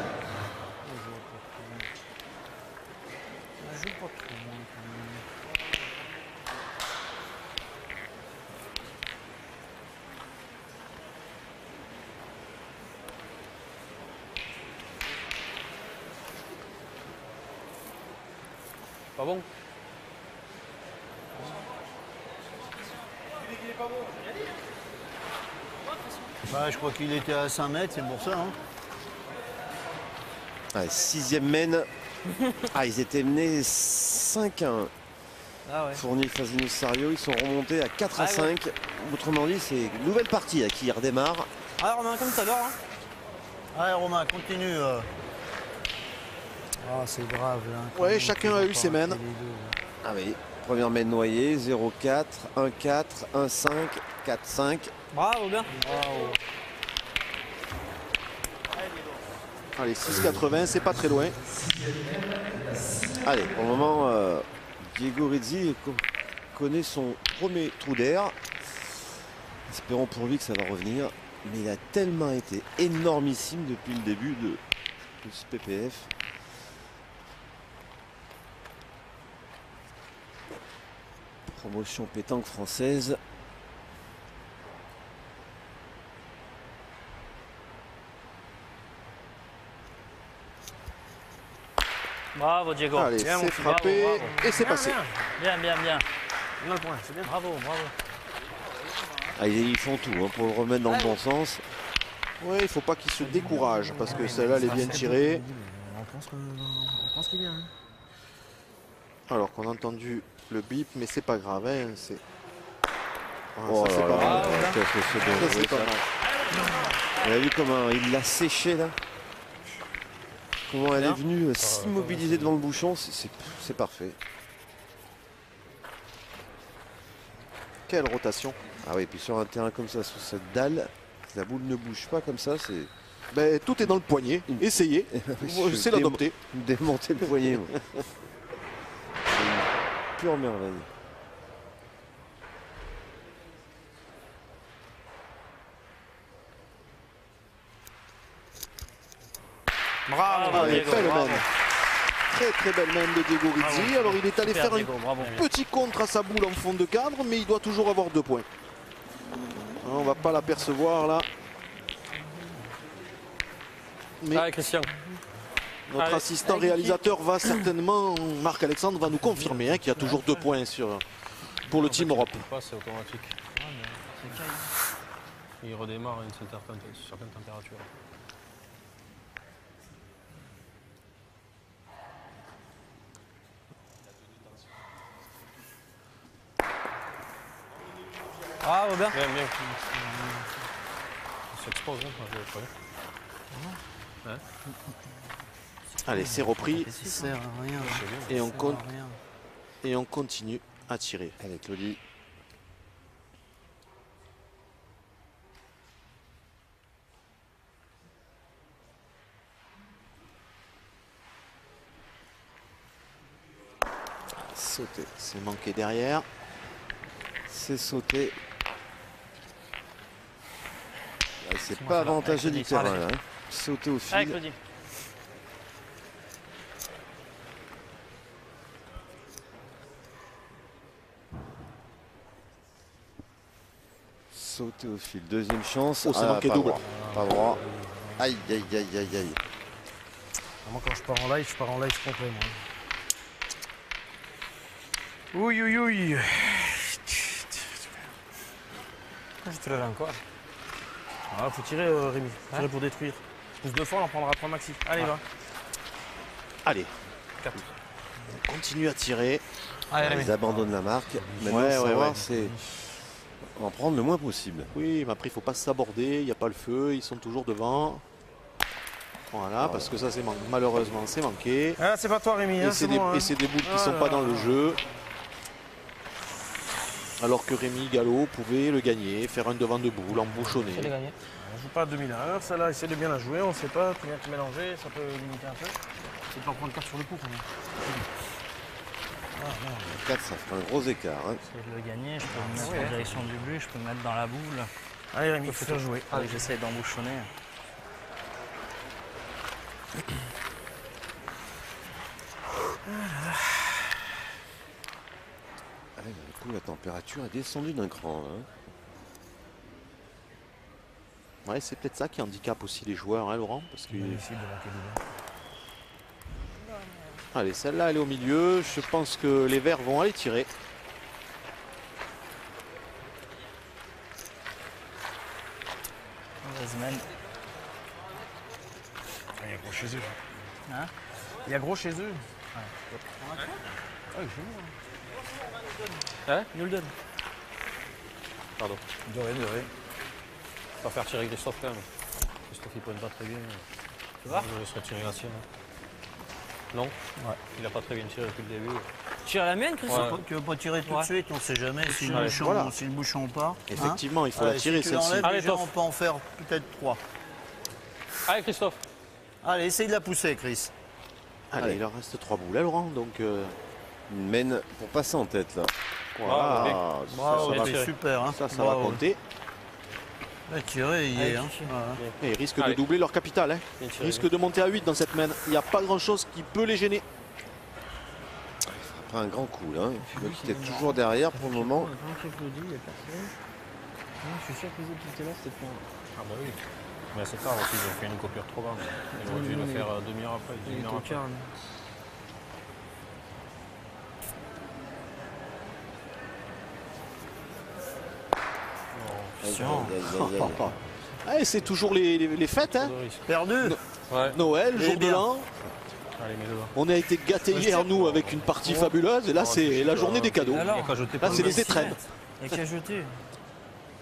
Pas bon. Bah, je crois qu'il était à 5 mètres, c'est pour ça. Hein. Allez, 6e mène. Ah, ils étaient menés 5-1. Ah ouais. Fournier, Fasino, Sario, ils sont remontés à 4-5. Autrement dit, c'est une nouvelle partie là, qui redémarre. Alors, on a comme tout à l'heure. Hein. Allez, Romain, continue. Ah, c'est grave là. Ouais, chacun a eu ses mènes. Ah oui, première mène noyée, 0-4, 1-4, 1-5, 4-5. Bravo, bien. Allez, 6,80, c'est pas très loin. Allez, pour le moment, Diego Rizzi connaît son premier trou d'air. Espérons pour lui que ça va revenir. Mais il a tellement été énormissime depuis le début de ce PPF. Promotion pétanque française. Bravo, Diego. Allez, c'est frappé et c'est passé. Bien, bien, bien. On a le point, c'est bien. Bravo, bravo. Ah, ils font tout hein, pour le remettre dans le bon sens. Ouais, il faut pas qu'il se décourage parce que celle-là, elle est bien tirée. On pense qu'il vient. Hein. Alors qu'on a entendu le bip, mais c'est pas grave. Hein, c'est... Ah, Oh ça, c'est là pas là, mal. qu'est-ce que c'est bien Ça, joué, c'est pas ça. mal. Vous avez vu comment il l'a séché là? Comment elle est venue s'immobiliser devant le bouchon, c'est parfait. Quelle rotation. Ah oui, puis sur un terrain comme ça, sous cette dalle, la boule ne bouge pas comme ça, c'est... Ben, tout est dans le poignet. Essayez. C'est l'adopter. Démonter le poignet. Moi. C'est une pure merveille. Bravo, Allez, Diego, belle bravo. main. Très très belle main de Diego Rizzi. Alors il est allé Super, faire Diego, bravo. un petit contre à sa boule en fond de cadre, mais il doit toujours avoir 2 points. On va pas l'apercevoir là. Mais Allez, Christian. Notre assistant réalisateur va certainement, Marc-Alexandre va nous confirmer qu'il y a toujours 2 points pour le Team Europe. C'est automatique. Il redémarre à une certaine température. Ah, Robert. Bien. Ça s'expose, hein, quand je le ouais. Allez, c'est repris. Ça sert à rien. Et on continue à tirer. Avec Claudie. Sauté. C'est manqué derrière. C'est sauté. C'est pas avantagé du terrain là. Hein. Sauter au Allez, fil. Claudie. Sauter au fil. Deuxième chance. Oh, c'est manqué pas double. droit. Pas droit. Aïe, aïe, aïe, aïe, aïe. Moi, quand je pars en live complet, moi. Oui. Je tirerai encore. Ah, faut tirer, Rémi. Tirer pour détruire. Pousse 2 fois, on en prendra 3 maxi. Allez, va. Allez. 4. On continue à tirer. Allez, Rémi. Ils abandonnent la marque. Maintenant, Ouais. c'est en prendre le moins possible. Oui, mais après, il ne faut pas s'aborder. Il n'y a pas le feu. Ils sont toujours devant. Voilà, parce que ça, c'est malheureusement, c'est manqué. Ah, c'est pas toi, Rémi. Et c'est des boules qui ne sont pas dans le jeu. Alors que Rémi Gallo pouvait le gagner, faire un devant de boule, embouchonné. On joue pas à 2000 à l'heure, celle-là, essaie de bien la jouer, on sait pas, tu viens te mélanger, ça peut limiter un peu. C'est de pas prendre 4 sur le coup quand même. 4, ça fera un gros écart. Hein. Je vais le gagner, je peux me mettre en direction du but, je peux me mettre dans la boule. Allez Rémi, il faut faire jouer. Allez, j'essaie d'embouchonner. Du coup, la température est descendue d'un cran. Hein. Ouais, c'est peut-être ça qui handicape aussi les joueurs, hein, Laurent, parce que... Allez, celle-là, elle est au milieu. Je pense que les Verts vont aller tirer. Il y a gros chez eux. Hein? Il y a gros chez eux. Hein? Il nous le donne. Pardon. De rien. Pas faire tirer Christophe quand même. Christophe il pointe pas très bien. Tu vois? Je laisserai tirer la sienne. Non? Ouais. Il a pas très bien tiré depuis le début. Tire la mienne, Christophe? Ouais. Tu veux pas tirer tout de suite, on ne sait jamais si le, Ouais, bouchon, voilà. si le bouchon part. Effectivement, il faut la tirer, si tu celle-ci. l'enlèves, Allez, déjà, Toff. on peut en faire peut-être 3. Allez Christophe. Allez, essaye de la pousser, Chris. Allez, il en reste 3 boules, hein, Laurent. Donc, Une mène pour passer en tête là. Bravo, bien. voilà. Bravo, bien c'est tiré. super. Hein. Ça va Bravo. compter. Ouais, tiré, il y est. Hein. Et ils risquent Allez. de doubler leur capital. Hein. Bien Ils tiré. risquent de monter à 8 dans cette mène. Il n'y a pas grand-chose qui peut les gêner. Après un grand coup là. Le qui est toujours derrière pour le moment. Je suis sûr que les autres étaient là, c'était pas. Ah bah oui. Mais c'est tard aussi, ils ont fait une coupure trop grande. Ils auraient dû le faire demi-heure après. Demi-heure après. Aïe, aïe, aïe, aïe. Allez, c'est toujours les fêtes. Hein. Trop de risques. Perdu. Ouais. Noël, Eh jour de bien. l'an. Allez, mets-le. On a été gâtés hier, nous, avec une partie fabuleuse. Et là, c'est la journée des cadeaux. Alors, Il a qu'à jeter Là, pour c'est le les match. étrennes. il y a qu'à jeter.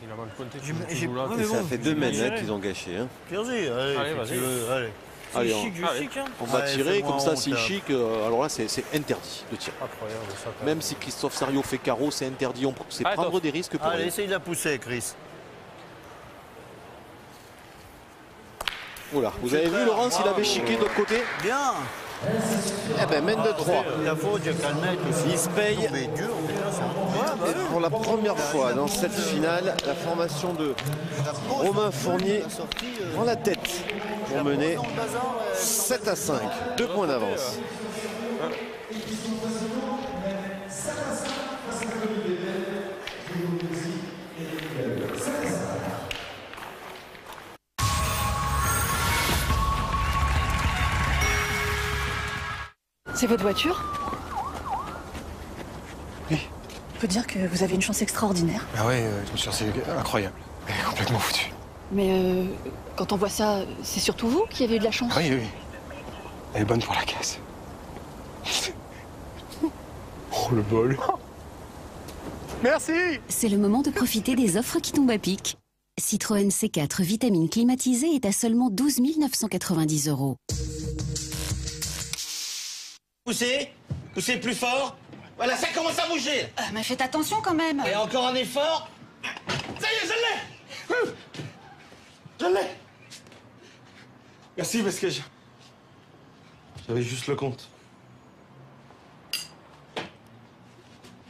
Il a mal pointé. J'ai- Tu j'ai- joues là. ouais, Et mais ça bon, fait 2 je vais mènes tirer. là qu'ils ont gâché. Hein. Vas-y, allez, Allez, si vas-y. tu veux, allez. Allez, C'est chic, du chic, hein. on va Allez, tirer fais-moi comme ça, honte, c'est là. chic. Alors là, c'est interdit de tirer. Incroyable ça. quand Même si Christophe Sario fait carreau, c'est interdit. C'est Allez, prendre Toff. des risques pour Allez, rien. essaye de la pousser, Chris. Voilà. Vous avez vu, Laurence, il avait chiqué de l'autre côté. Bien. Eh ben mène de 3. La faute, il y a qu'à le mettre aussi. Il se paye. Mais dur, déjà, ça. Et pour la première fois dans cette finale, la formation de Romain Fournier prend la tête pour mener 7 à 5. 2 points d'avance. C'est votre voiture? Oui. On peut dire que vous avez une chance extraordinaire. Ah ouais, je me suis dit, c'est incroyable. Elle est complètement foutue. Mais quand on voit ça, c'est surtout vous qui avez eu de la chance. Oui, oui. Elle est bonne pour la caisse. Oh, le bol. Merci. C'est le moment de profiter des offres qui tombent à pic. Citroën C4 vitamine climatisée est à seulement 12 990 €. Poussez, poussez plus fort. Voilà, ça commence à bouger. Mais faites attention quand même. Et encore un effort. Ça y est, je l'ai. Je l'ai. Merci parce que j'avais juste le compte.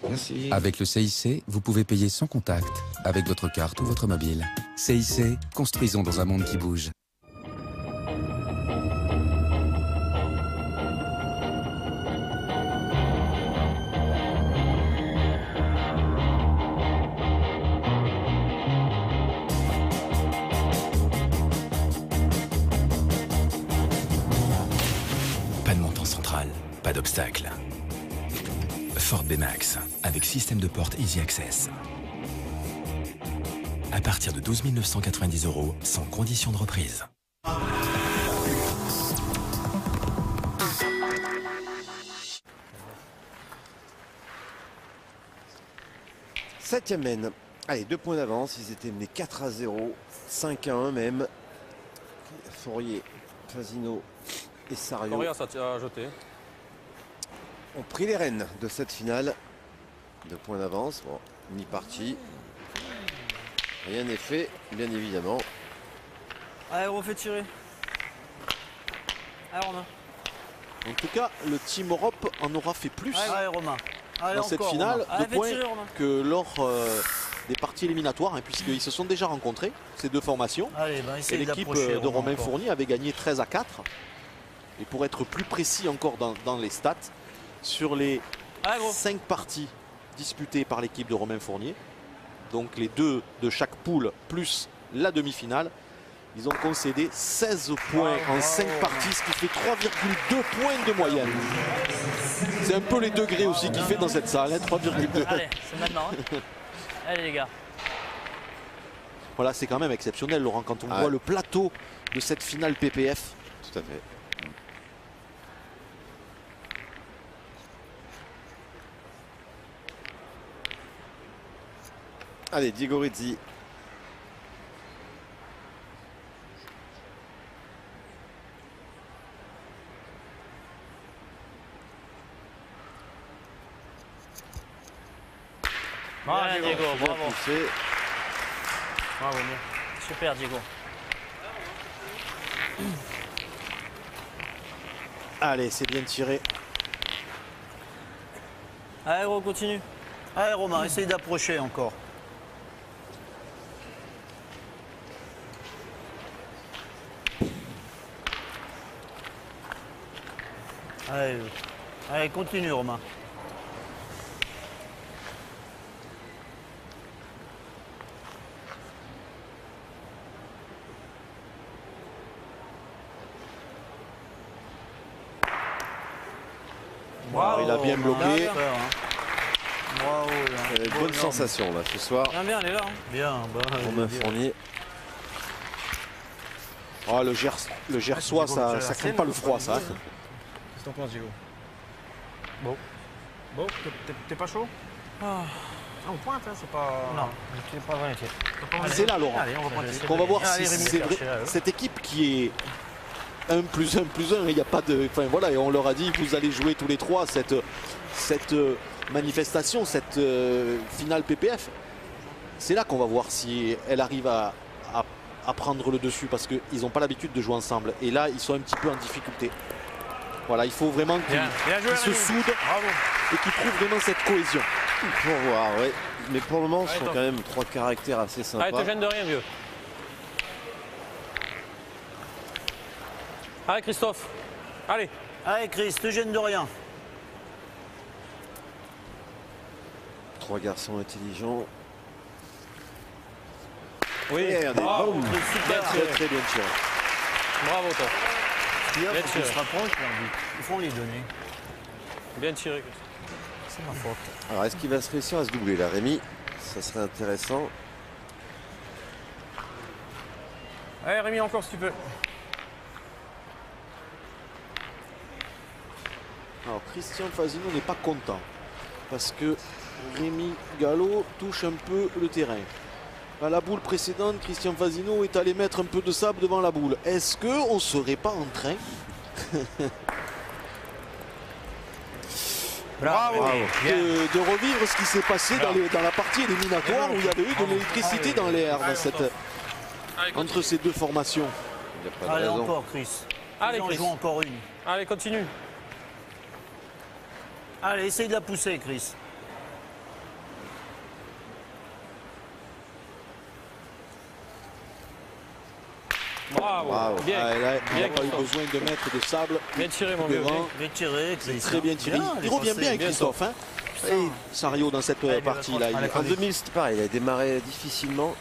Merci. Avec le CIC, vous pouvez payer sans contact, avec votre carte ou votre mobile. CIC, construisons dans un monde qui bouge. Pas de montant central, pas d'obstacle. Ford B-Max, avec système de porte Easy Access. À partir de 12 990 €, sans condition de reprise. Septième mène. Allez, 2 points d'avance. Ils étaient menés 4-0, 5-1 même. Fournier, Fasino et Sario Correa, ça a jeté. ont pris les rênes de cette finale. 2 points d'avance. Bon, mi-partie. Rien n'est fait, bien évidemment. Allez, on fait tirer. Allez, Romain. En tout cas, le Team Europe en aura fait plus Allez, Romain. Allez, dans cette encore, finale Romain. Allez, de fais points tirer, Romain. que lors des parties éliminatoires, hein, puisqu'ils se sont déjà rencontrés, ces deux formations. Allez, ben, Et essayez l'équipe d'approcher, de Romain, Romain encore. Fournier avait gagné 13-4. Et pour être plus précis encore dans les stats, sur les 5 parties disputées par l'équipe de Romain Fournier, donc les 2 de chaque poule plus la demi-finale, ils ont concédé 16 points en 5 parties, ce qui fait 3,2 points de moyenne. C'est un peu les degrés aussi qu'il fait dans cette salle, hein, 3,2. Allez, c'est maintenant. Hein. Allez les gars. Voilà, c'est quand même exceptionnel, Laurent, quand on Ah. voit le plateau de cette finale PPF. Tout à fait. Allez, Diego Rizzi. Bravo Diego, Bien bravo. poussé. Bravo, bien. Super Diego. Allez, c'est bien tiré. Allez, on continue. Allez, Romain, essaye d'approcher encore. Allez, allez, continue, Romain. Bravo, il a bien bloqué. Bravo. Bonne sensation là ce soir. Bien, elle est là. Bien, Romain Fournier. Oh, le Gersois, ça craint pas le froid, ça. Qu'est-ce que t'en penses, Diego? Bon. Bon, t'es pas chaud? Ah, on pointe, hein, c'est pas. Non, je suis pas vrai. C'est là, Laurent, Allez, on va pointer. qu'on va voir Allez, si Rémi, c'est vrai. cherchez, Cette équipe qui est 1 plus 1 plus 1, il n'y a pas de. Enfin voilà, et on leur a dit, vous allez jouer tous les trois cette manifestation, cette finale PPF. C'est là qu'on va voir si elle arrive à prendre le dessus, parce qu'ils n'ont pas l'habitude de jouer ensemble. Et là, ils sont un petit peu en difficulté. Voilà, il faut vraiment qu'ils se soudent et qu'ils trouvent vraiment cette cohésion. Pour voir, oui. Mais pour le moment, ce sont quand même 3 caractères assez sympas. Allez, te gêne de rien, vieux. Allez, Christophe. Allez. Allez, Chris, te gêne de rien. 3 garçons intelligents. Oui, et regardez, bravo. boum. Très bien tiré. Bravo, toi. Il Bien faut tiré. qu'ils se rapprochent, il faut les donner. Bien tiré. C'est ma faute. Alors est-ce qu'il va se réussir à se doubler là, Rémi? Ça serait intéressant. Allez Rémi, encore si tu peux. Alors Christian Fasino n'est pas content parce que Rémi Gallo touche un peu le terrain. À la boule précédente, Christian Fasino est allé mettre un peu de sable devant la boule. Est-ce qu'on ne serait pas en train Bravo. de revivre ce qui s'est passé dans la partie éliminatoire où il y avait eu de l'électricité dans l'air entre ces deux formations? Allez, encore, Chris. Allez, Ils en Chris. jouent encore une. Allez, continue. Allez, essaye de la pousser, Chris. Bravo. Bien. Ah, là, il Bien, n'a pas eu Christophe. besoin de mettre de sable. Bien tiré, mon vieux. devant. Bien tiré, Chris. Très bien tiré. Il revient bien, Christophe. Hein. Et Sario dans cette partie-là. En 2000, c'était pareil, il a démarré difficilement.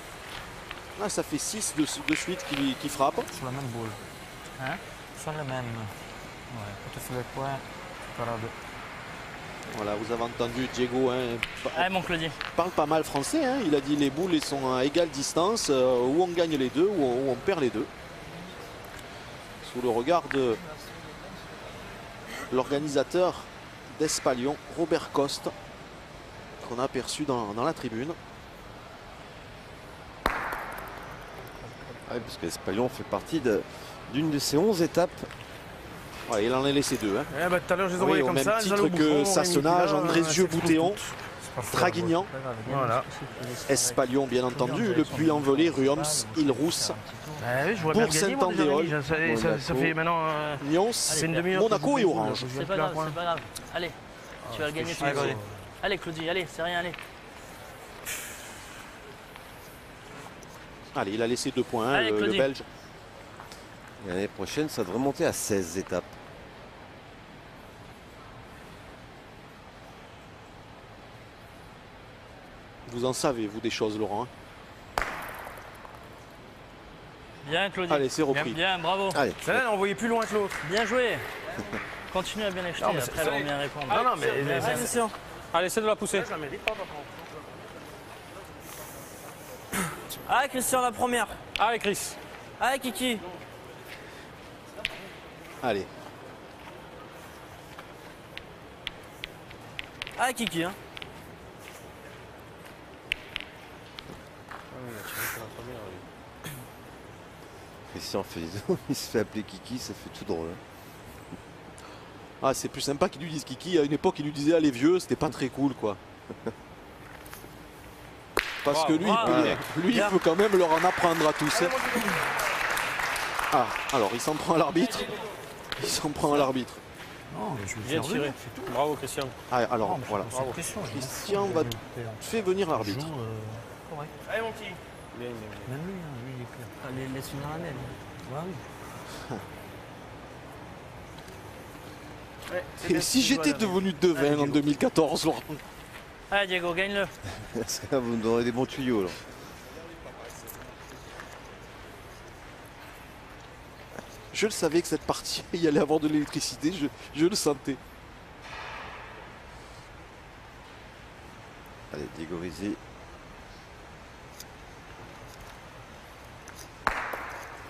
Là, ça fait 6 de suite qui frappe. Sur la même boule. Hein? Sur la même. Ouais. Quand tu fais les points, tu parles de... Voilà, vous avez entendu Diego. Hein, Allez, mon Claudie. parle pas mal français. Hein. Il a dit les boules sont à égale distance. Où on gagne les deux, où on perd les deux. Sous le regard de l'organisateur d'Espalion, Robert Coste, qu'on a aperçu dans la tribune. Ouais, parce que l'Espalion fait partie d'une de ses 11 étapes. Ouais, il en a laissé 2. Hein. Eh ben, tout à l'heure, je les ai Oui, envoyés au comme même ça. titre que Sassenage, Andrézieux-Boutéon, Draguignan, Voilà. Espalion bien entendu, Le Puy-en-Velay, Ruoms, Île-Rousse, Oui, je vois bien gagner, moi, déjà, Bourg-Saint-Andéol, Rémi. Ça fait maintenant... Nyons, c'est une demi-heure Monaco que et je Orange. C'est pas grave, c'est pas grave. Allez, tu vas le gagner tout de suite. Allez, Claudie, allez, c'est rien, allez. Allez, il a laissé 2 points, hein, Allez, le Claudie. Belge. L'année prochaine, ça devrait monter à 16 étapes. Vous en savez, vous, des choses, Laurent. Bien, Claudie. Allez, c'est repris. Bien, bravo. Allez. Celle-là, elle envoyait plus loin que l'autre. Bien joué. Continue à bien les jeter, Non, mais après, elles vont bien répondre. Non, non, mais... Allez, Christian. Allez, essaie de la pousser. Je la mérite pas, par contre. Allez, Christian, la première. Allez, Chris. Allez, Kiki. Allez. Allez, Kiki, hein. Christian Fasino, il se fait appeler Kiki, ça fait tout drôle. Hein. Ah, c'est plus sympa qu'ils lui disent Kiki. À une époque, il lui disait allez vieux, c'était pas très cool, quoi. Parce que lui, il peut quand même leur en apprendre à tous. Hein. Ah, alors il s'en prend à l'arbitre. Il s'en prend à l'arbitre. Non, je vais Bien faire tiré. Bravo, Christian. Ah, alors, Non, mais voilà. c'est une pression, je Christian pense. fait venir l'arbitre. Correct. Allez, mon petit. Bien, bien, bien. Même lui, hein, lui, il est clair. Allez, laisse finir la mienne. Ouais, oui. Et si j'étais devenu devin en 2014, Laurent? Allez, Diego, gagne-le. Parce que là, vous nous donnerez des bons tuyaux. Là. Je le savais que cette partie, il y allait avoir de l'électricité, je le sentais. Allez, Diego Rizzi.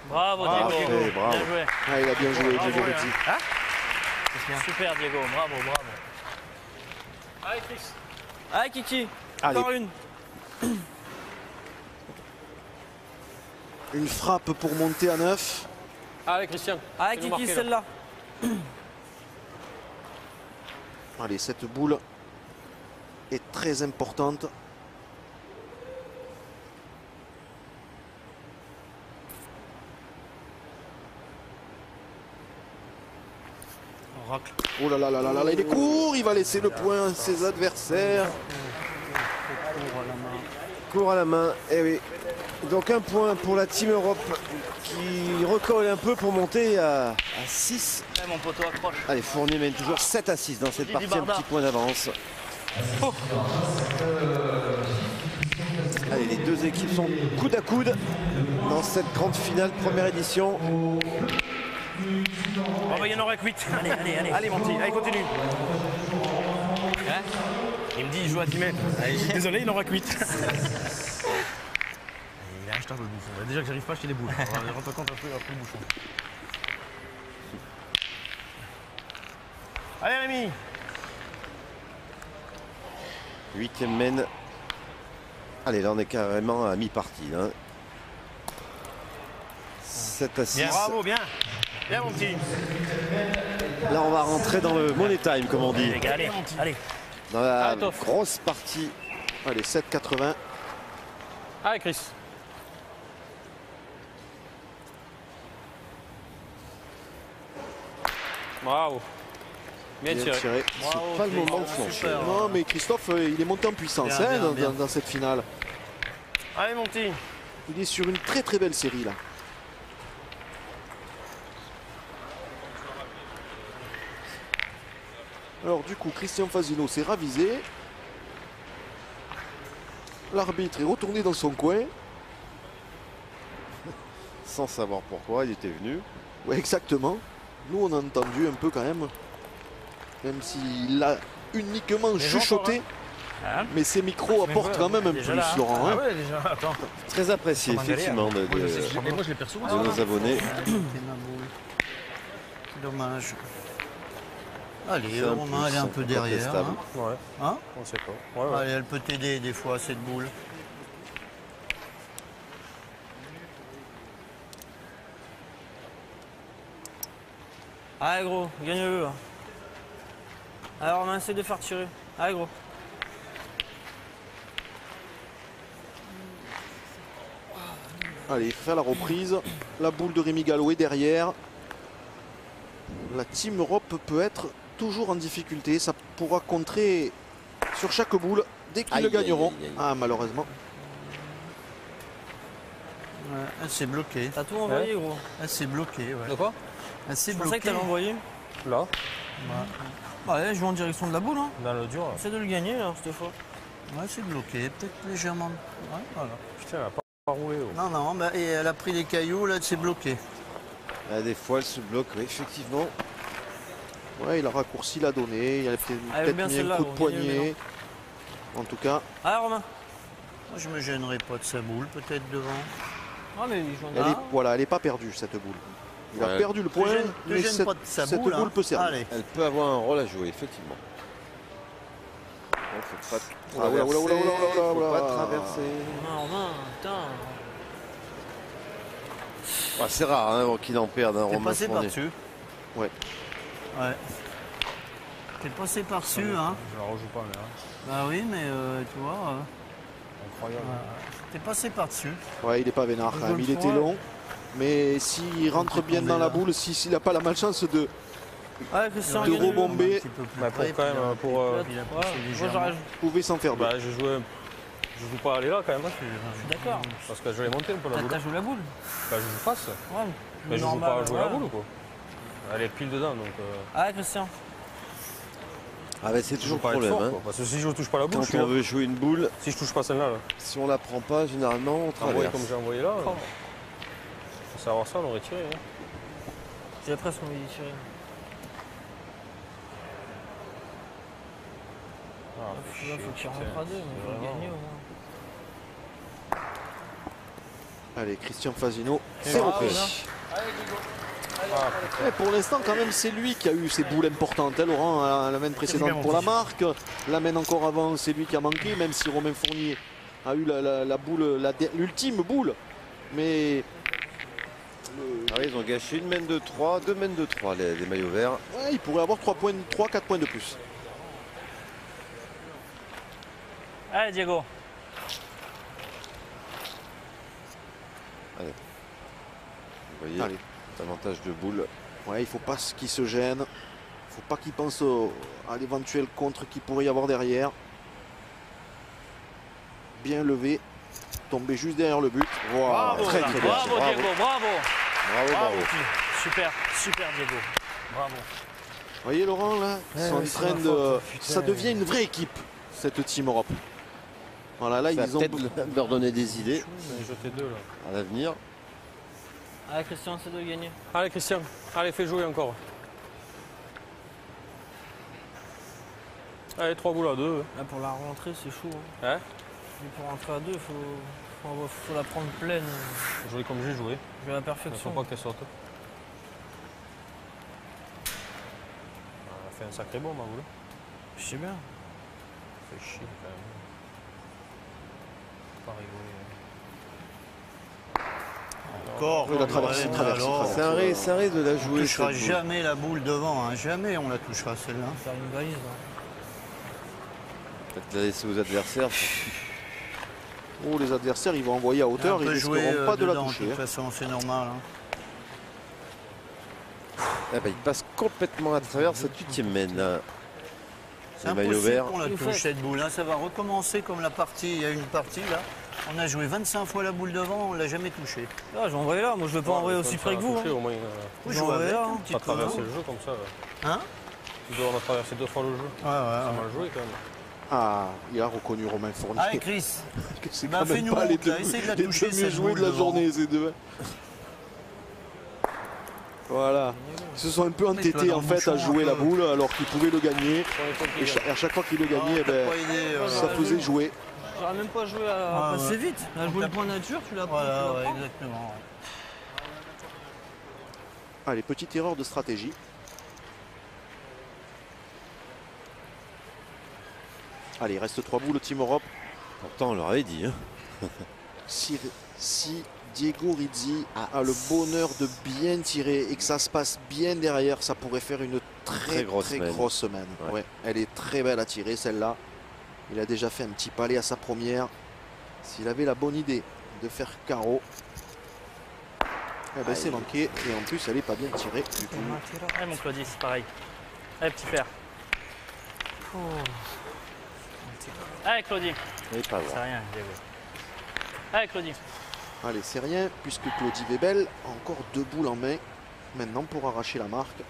Bravo, Bravo, Diego. bravo. Bien joué. Ah, il a bien joué, Diego Rizzi. Super, Diego. Bravo, bravo. Allez, Chris. Allez, Kiki. Allez. Encore une. Une frappe pour monter à 9. Allez, Christian. Allez, fais-nous Kiki, marquer, là. celle-là. Allez, cette boule est très importante. On racle. Oh là là là là là, il est court, il va laisser le point à ses adversaires. Court à la main, et oui. Donc un point pour la Team Europe qui recolle un peu pour monter à 6. Allez, mon poteau, accroche. Allez, Fournier mène toujours 7 à 6 dans cette Didi partie, un Barda. petit point d'avance. Oh. Allez, les deux équipes sont coude à coude dans cette grande finale, première édition. Oh, bah, il y en aura que 8. Allez, allez, allez. Allez, mon petit, allez, continue. Hein? Il me dit il joue à 10 mètres. Désolé, il aura cuite. Il est achetable le bouchon. Déjà que j'arrive pas à acheter les boules. On rend compte un peu le bouchon. Allez Rémi! 8e mène. Allez, là on est carrément à mi-partie. Hein. 7 à 6. Bien, bravo, bien. Bien mon petit. Là on va rentrer dans le money time comme on dit. Allez, allez. Dans la grosse partie. Allez, 7,80. Allez Chris. Bravo. Bien tiré. C'est pas le moment de flancher. Non, mais Christophe, il est monté en puissance dans cette finale. Allez, mon petit. Il est sur une très très belle série là. Alors du coup, Christian Fasino s'est ravisé. L'arbitre est retourné dans son coin. Sans savoir pourquoi, il était venu. Oui, exactement. Nous, on a entendu un peu quand même. Même s'il a uniquement chuchoté. Hein? Mais ces micros apportent quand même un plus, Laurent. Ah ouais, déjà, attends. Très apprécié, effectivement, de nos abonnés. C'est dommage. Allez, Romain, elle est un peu derrière. Hein? Ouais. Hein? On sait pas. Ouais, ouais. Allez, elle peut t'aider des fois, cette boule. Allez gros, gagne-le. Alors on essaie de faire tirer. Allez gros. Allez, il faut faire la reprise. La boule de Rémi Galloué derrière. La Team Europe peut être toujours en difficulté. Ça pourra contrer sur chaque boule dès qu'ils le gagneront. Ah, malheureusement. Ouais, elle s'est bloquée. T'as tout envoyé gros. Elle s'est bloquée, ouais. De quoi? Elle s'est Je bloquée. pensais que t'allais envoyer. Là. Bah allez, je vais en direction de la boule. Hein. Dans le dur. Essaie de le gagner là, cette fois. Ouais, c'est bloqué, peut-être légèrement. Ouais, voilà. Putain, elle a pas roulé. Oh. Non, non, bah, et elle a pris les cailloux, là, elle s'est bloquée. Ah, des fois, elle se bloque, oui, effectivement. Ouais, il a raccourci la donnée. Il a peut-être mis un coup de poignet. En tout cas. Allez Romain. Moi, je me gênerai pas de sa boule, peut-être devant. Ah, mais elle n'est pas perdue, cette boule. Il a perdu le point, mais cette boule peut servir. Allez. Elle peut avoir un rôle à jouer, effectivement. Il faut pas traverser. Romain, putain. Ah, c'est rare hein, qu'il en perde un Romain passé Fournier. par-dessus. Ouais. Ouais. T'es passé par-dessus, hein. Je la rejoue pas, mais là. Bah oui, mais tu vois. Incroyable. T'es passé par-dessus. Ouais, il n'est pas vénard quand même. Il était long. Mais s'il rentre bien dans la boule, s'il n'a pas la malchance de rebomber, Bah pour quand même, vous pouvez s'en faire deux. Bah je joue pas aller là quand même. Je suis d'accord. Parce que je vais monter un peu la boule. T'as joué la boule? Bah je joue face. Ouais. Mais je joue pas jouer la boule quoi. Elle est pile dedans donc. Ah Christian. Ah bah c'est toujours le problème. Fort, hein. Parce que si je touche pas la boule, quand on veut jouer une boule, si je touche pas celle-là, si on la prend pas, généralement on traverse. Comme j'ai envoyé là, pour savoir ça, on aurait tiré. Hein. J'ai presque envie d'y tirer. Ah, là, faut qu'il rentre à deux, mais il faut gagner au moins. Allez, Christian Fasino, c'est repris. Pour l'instant, quand même, c'est lui qui a eu ses boules importantes. Hein, Laurent, la main précédente pour la marque. La main encore avant, c'est lui qui a manqué, même si Romain Fournier a eu la boule, l'ultime boule. Mais. Ah oui, ils ont gâché une main de 3, deux mains de 3, les maillots verts. Ouais, il pourrait avoir 3, 4 points de plus. Allez, Diego. Allez. Vous voyez, avantage de boule. Ouais, il ne faut pas qu'il se gêne. Il ne faut pas qu'il pense à l'éventuel contre qu'il pourrait y avoir derrière. Bien levé. Tomber juste derrière le but. Wow. Bravo, très bien. Bravo, Diego, bravo. Bravo. Super Diego. Bravo. Vous voyez Laurent là, ils sont en train de. Ça devient une vraie équipe, cette Team Europe. Voilà, là, ça ils ont peut-être leur donner des idées jeté deux, là. à l'avenir. Allez Christian, c'est de gagner. Allez Christian, allez fais jouer encore. Allez, 3 boules à 2. Là, pour la rentrée, c'est chaud. Hein. Hein? Mais pour rentrer à 2, faut la prendre pleine. Jouer comme j'ai joué. Jouer à la perfection. Faut pas qu'elle saute. Elle a fait un sacré bon, ma boule. Je sais bien. Fait chier quand même. Faut pas rigoler. Encore. Oui, la traverse. C'est un risque de la jouer. On ne touchera jamais la boule devant, hein. Jamais on la touchera celle-là. Faire une valise. Peut-être la laisser aux adversaires. Oh, les adversaires, ils vont envoyer à hauteur, ils ne risqueront pas de la toucher. De toute façon, c'est normal. Hein. Ah bah, il passe complètement à travers cette 8e main. Là. C'est impossible qu'on la touche cette boule. Hein. Ça va recommencer comme la partie. Il y a une partie là. On a joué 25 fois la boule devant, on ne l'a jamais touchée. Ah, j'en envoie là. Moi, je ne veux pas envoyer aussi près que vous. Toucher, hein. au moins, Oui, j'en envoie là. Tu as traversé le jeu comme ça. Hein? Tu dois en avoir traversé 2 fois le jeu. Ouais, ouais. C'est mal joué quand même. Ah, il a reconnu Romain Fournier. Allez, Chris. C'est bah, quand même pas les deux mieux joués de la journée, ces deux. Voilà. Ils se sont un peu entêtés en fait à jouer la boule alors qu'ils pouvaient le gagner. Et à chaque fois qu'ils le gagnaient, ça faisait jouer. J'aurais même pas joué à passer vite. À jouer le point nature, tu l'as pas. Voilà, ouais, exactement. Allez, petite erreur de stratégie. Allez, il reste 3 boules au Team Europe. Pourtant, on leur avait dit. Hein. Si Diego Rizzi a le bonheur de bien tirer et que ça se passe bien derrière, ça pourrait faire une très grosse semaine. Ouais, elle est très belle à tirer, celle-là. Il a déjà fait un petit palais à sa première. S'il avait la bonne idée de faire carreau, eh ben c'est manqué. Et en plus, elle n'est pas bien tirée du tout. Allez, mon Claudie, c'est pareil. Allez, petit frère. Oh. Allez, Claudie. C'est rien, Diego. Allez, Claudie. Allez, c'est rien, puisque Claudie Webel a encore 2 boules en main. Maintenant, pour arracher la marque,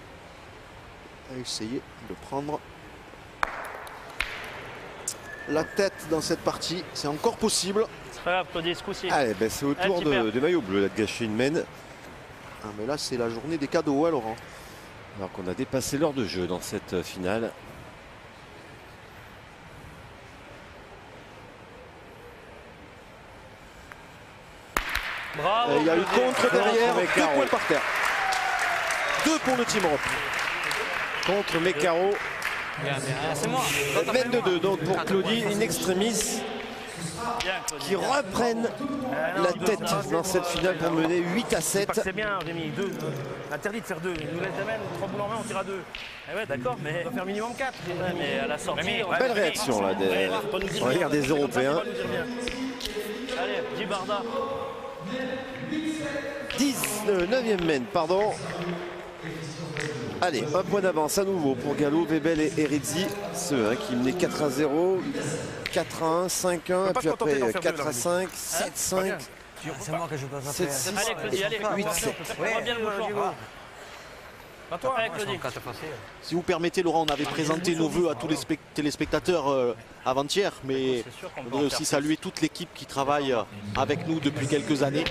à essayer de prendre la tête dans cette partie. C'est encore possible. C'est pas grave, Claudie, ce coup-ci. Allez, ben c'est au tour des maillots bleus là, de gâcher une main. Ah, mais là, c'est la journée des cadeaux, hein, Laurent. Alors qu'on a dépassé l'heure de jeu dans cette finale. Bravo. Et il y a eu contre derrière, 2 points par terre. 2 pour le Team Europe. Contre Mécaro. C'est moi. Mène de 2 donc pour Claudie, in extremis. Qui reprennent la tête dans cette finale pour mener 8-7. C'est bien, Rémi, 2. Interdit de faire 2. Il nous laisse jamais 3 boules en main, on tire à 2. Eh ouais, d'accord, mais. On doit faire minimum 4. Ouais, mais à la sortie. Belle réaction là, des Européens. Allez, 10 Barda. 19e main, pardon. Allez, un point d'avance à nouveau pour Gallo, Webel et Rizzi. Ceux qui menaient 4-0, 4-1, 5-1, puis après 4-5, 7-5. C'est moi que je passe après. 7-6, Allez, Claudie, allez. 8-7. On voit bien le bouchon. Pas toi, allez, Claudie. Si vous permettez, Laurent, on avait présenté nos voeux à tous les téléspectateurs avant-hier, mais on voudrait aussi saluer toute l'équipe qui travaille avec nous depuis quelques années.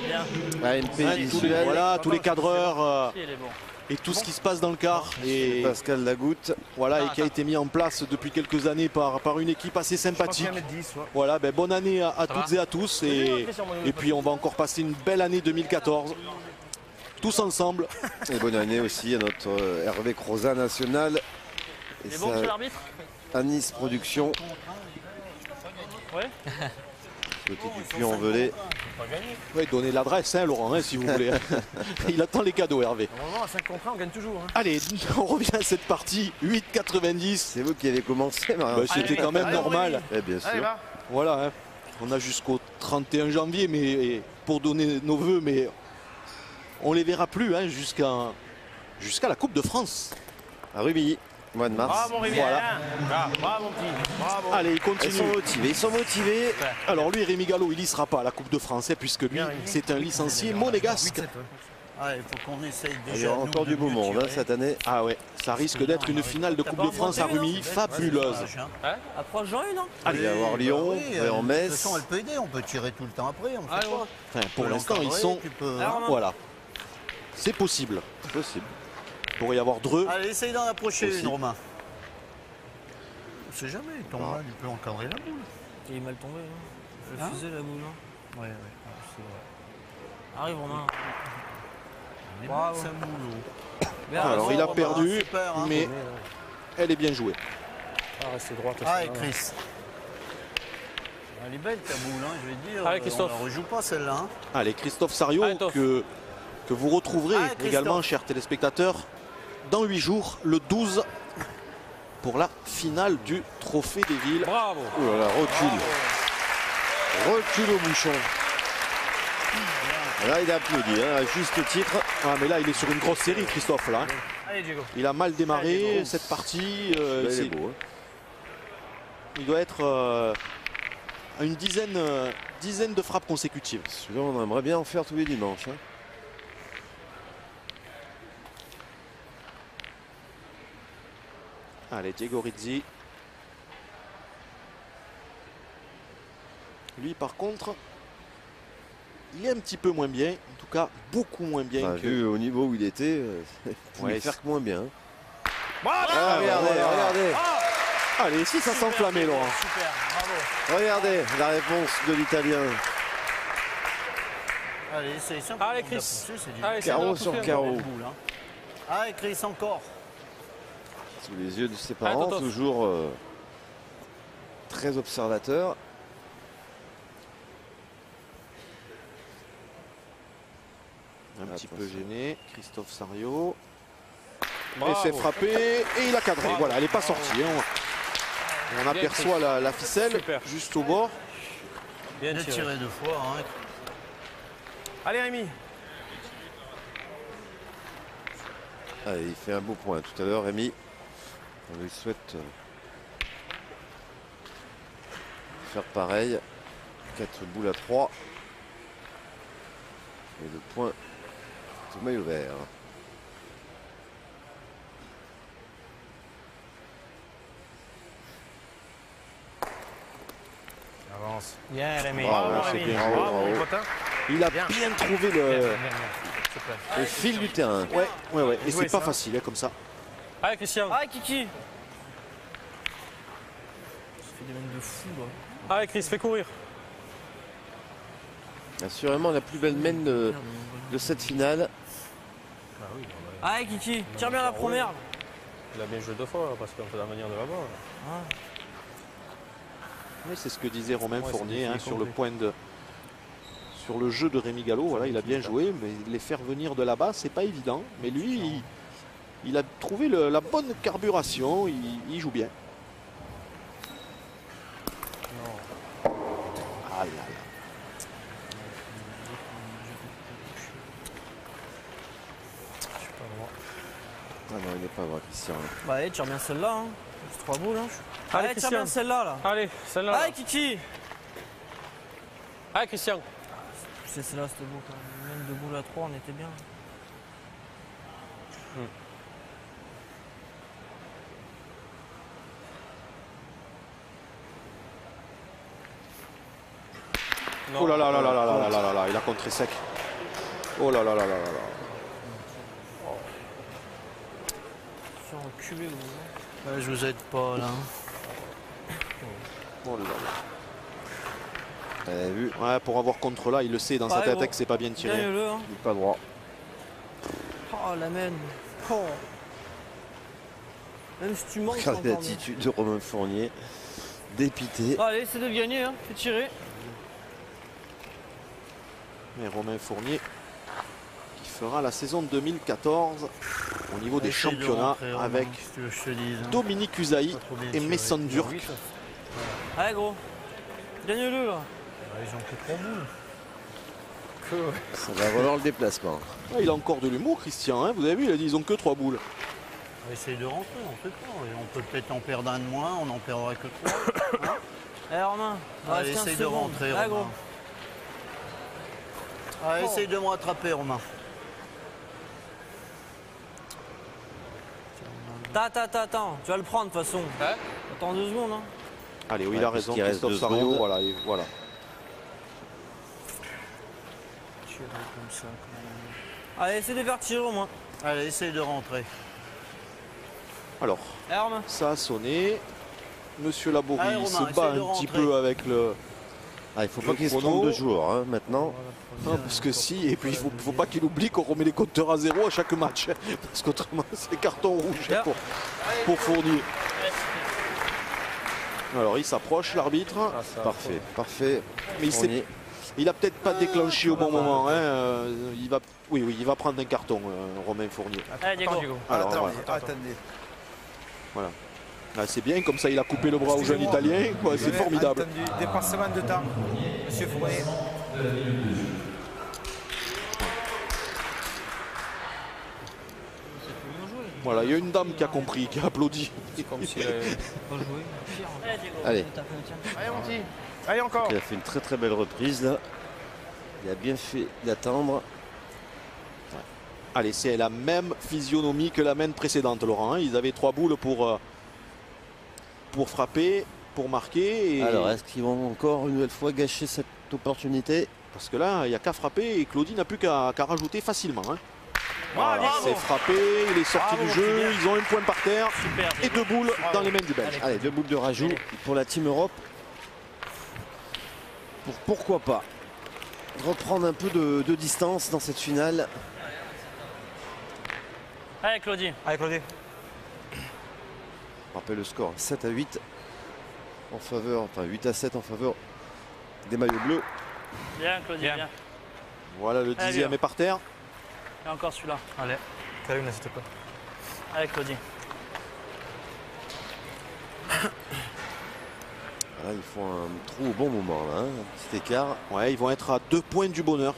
Tous les cadreurs et tout ce qui se passe dans le car. Et Pascal Lagoutte. Voilà, et qui a été mis en place depuis quelques années par une équipe assez sympathique. Voilà, ben, bonne année à toutes et à tous. Et puis on va encore passer une belle année 2014. Tous ensemble. Et bonne année aussi à notre Hervé Crozat national. Et c'est bon, monsieur l'arbitre? À Nice Production. Ouais. Côté du Puy-en-Velay. Oui, donnez l'adresse, hein, Laurent, si vous voulez. Il attend les cadeaux, Hervé. Normalement, à 5 contre 1, on gagne toujours. Hein. Allez, on revient à cette partie. 8,90. C'est vous qui avez commencé, c'était quand même normal. Oui. Bien sûr. Allez, voilà, hein. On a jusqu'au 31 janvier mais, pour donner nos voeux, mais on les verra plus hein, jusqu'à la Coupe de France. À Rubilly, mois de mars. Bravo, Rémi. Voilà. Bravo, mon petit. Bravo. Allez, il continue. Ils sont motivés. Alors lui, Rémi Gallo, il n'y sera pas à la Coupe de France, hein, puisque lui, c'est un licencié monégasque. Ah, il faut qu'on essaye déjà. Il y a encore du beau monde hein, cette année. Ah ouais, ça risque d'être une finale de Coupe de France à Rumi fabuleuse. Approche Jean non? Il va y avoir Lyon, et en Metz. De toute façon, elle peut aider, on peut tirer tout le temps après. On fait quoi. Enfin, pour l'instant, ils sont. Voilà. C'est possible. C'est possible. Il pourrait y avoir Dreux. Allez, essaye d'en approcher une, Romain. On sait jamais, il tombe mal, il peut encadrer la boule. Il est mal tombé, hein. Hein? Refusé la boule. Hein. Ouais, c'est vrai. Arrive Romain. Il est bon, sa boule. Alors il a perdu, super, hein. mais elle est bien jouée. Ah, restez droite. Ah, et Chris. Elle est belle ta boule, hein, je vais te dire. Allez, Christophe. On ne la rejoue pas celle-là. Hein. Allez, Christophe Sariot, que vous retrouverez également, chers téléspectateurs, dans 8 jours, le 12, pour la finale du Trophée des Villes. Bravo. Oh là là, recule. Recule au bouchon. Là, il a applaudi, hein, à juste titre. Ah, mais là, il est sur une grosse série, Christophe. Là. Allez, Diego. Il a mal démarré Allez, cette partie. C'est beau. Hein. Il doit être à une dizaine de frappes consécutives. Celui-là, on aimerait bien en faire tous les dimanches. Hein. Allez, Diego Rizzi. Lui, par contre, il est un petit peu moins bien. En tout cas, beaucoup moins bien. Enfin, vu au niveau où il était, il pouvait faire que moins bien. Hein. Ah, regardez. Allez, si ça s'enflammait, Laurent. Super, bravo. Regardez la réponse de l'Italien. Allez, c'est simple. Allez, Chris. Carreau sur carreau. Allez, Chris, encore. Sous les yeux de ses parents, toujours très observateur. Un petit peu gêné, Christophe Sariot. Bravo. Et fait frapper et il a cadré. Bravo. Voilà, elle n'est pas sortie. On aperçoit la ficelle juste au bord. Bien tiré 2 fois. Hein. Allez, Rémi. Ah, il fait un beau point tout à l'heure, Rémi. On lui souhaite faire pareil. 4 boules à 3. Et le point au maillot vert. Avance. Bien, Rémi. Bravo, c'est bien. Bravo. Il a bien trouvé le fil du terrain. Ouais. Et c'est pas facile, hein, comme ça. Allez, Christian. Allez, Kiki. Ça fait des mêmes de fou, là. Allez, Chris, fais courir. Assurément la plus belle main de cette finale. Allez, Kiki, tire bien la première. Il a bien joué 2 fois, parce qu'on peut la venir de là-bas. Oui, c'est ce que disait Romain Fournier, c'est sur le point sur le jeu de Rémi Gallo. Voilà, il a bien joué, mais les faire venir de là-bas, c'est pas évident. Mais lui, il a trouvé la bonne carburation, il joue bien. Ah là là. Ah non, il n'est pas vrai, Christian. Bah, allez, tire bien celle-là. Hein. C'est 3 boules. Hein. Allez, Allez, tire bien celle-là. Là. Allez, celle-là. Allez, Kiki. Allez, Christian. C'est celle-là, c'était beau quand même. Même 2 boules à 3, on était bien. Oh là là là là là là là là là, il a contré sec. Oh là là là là là là. Sur reculé, vous. Ouais, je vous aide pas là. Oh là là. Vous avez vu? Ouais, pour avoir contre là, il le sait dans sa tête que c'est pas bien tiré. Gagne-le, hein. Il n'est pas droit. Oh, la mène. Oh. Même si tu manques. Regardez l'attitude de Romain Fournier. Dépité. Allez, essaie de le gagner, hein. Fais tirer. Mais Romain Fournier qui fera la saison 2014 au niveau des championnats avec Dominique Usaï et Messon Durk. Allez, gros. Gagne-le, là. Ils ont que 3 boules. Ça va valoir le déplacement. Ah, il a encore de l'humour, Christian. Hein, vous avez vu, il a dit ils ont que 3 boules. On va essayer de rentrer, on fait pas. Et on peut peut-être en perdre un de moins, on n'en perdra que 3. Hein. Allez, Romain. Allez, essaye de rentrer, Romain. Gros. Allez, essaye de me rattraper, Romain. Attends. Tu vas le prendre, de toute façon. Hein? Attends 2 secondes, hein. Allez, oui, il a raison, Christophe Sariot. Voilà, et voilà. Comme ça, allez, essaye de faire tirer au moins. Allez, essaye de rentrer. Alors, Arme. ça a sonné. Monsieur Laborie Allez, se Romain, bat essaye de un petit rentrer. peu avec le. Il faut pas qu'il se trompe de joueur hein, maintenant. Non, parce que si, et puis il faut pas qu'il oublie qu'on remet les compteurs à 0 à chaque match. Parce qu'autrement, c'est carton rouge pour Fournier. Alors il s'approche, l'arbitre. Parfait, parfait. Mais il a peut-être pas déclenché au bon moment. Hein. Oui, il va prendre un carton, Romain Fournier. Allez, Diego. Alors, Attendez. Voilà. Ah, c'est bien, comme ça il a coupé le bras au jeune Italien. Ouais, c'est formidable. Dépassement de temps, Monsieur Fournier. Voilà, il y a une dame qui a compris, qui a applaudi. C'est comme si elle Allez. Allez, mon petit. Allez, encore. Il a fait une très très belle reprise là. Il a bien fait d'attendre. Ouais. Allez, c'est la même physionomie que la main précédente, Laurent. Ils avaient 3 boules pour frapper, pour marquer. Et... Alors, est-ce qu'ils vont encore une nouvelle fois gâcher cette opportunité? Parce que là, il n'y a qu'à frapper et Claudie n'a plus qu'à rajouter facilement. Hein. Voilà, c'est frappé, il est sorti du jeu, ils ont un point par terre. Super, et 2 boules dans les mains du Belge. Allez, 2 boules de rajout pour la Team Europe. Pourquoi pas reprendre un peu de distance dans cette finale. Allez, Claudie. Allez, Claudie. On rappelle le score 7-8 en faveur, enfin 8-7 en faveur des maillots bleus. Bien, Claudie, bien. Voilà, le 10e est par terre. Et encore celui-là. Allez, Karine, s'il te plaît. Allez, Claudie. Là, ils font un trou au bon moment, là, hein. Un petit écart. Ouais, ils vont être à 2 points du bonheur.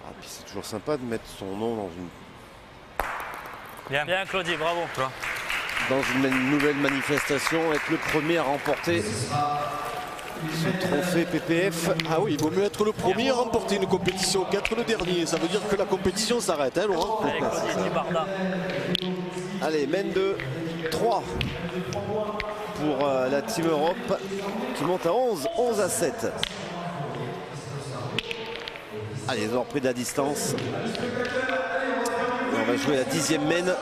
Ah, puis c'est toujours sympa de mettre son nom dans une... Bien, Claudie, bravo. Dans une nouvelle manifestation, être le premier à remporter ce trophée PPF. Ah oui, il vaut mieux être le premier à remporter une compétition qu'être le dernier. Ça veut dire que la compétition s'arrête, hein, Laurent? Allez, Claudie, Dibarda. Allez, mène de 3 pour la Team Europe qui monte à 11-7. Allez, ils ont repris de la distance. Et on va jouer la 10e mène.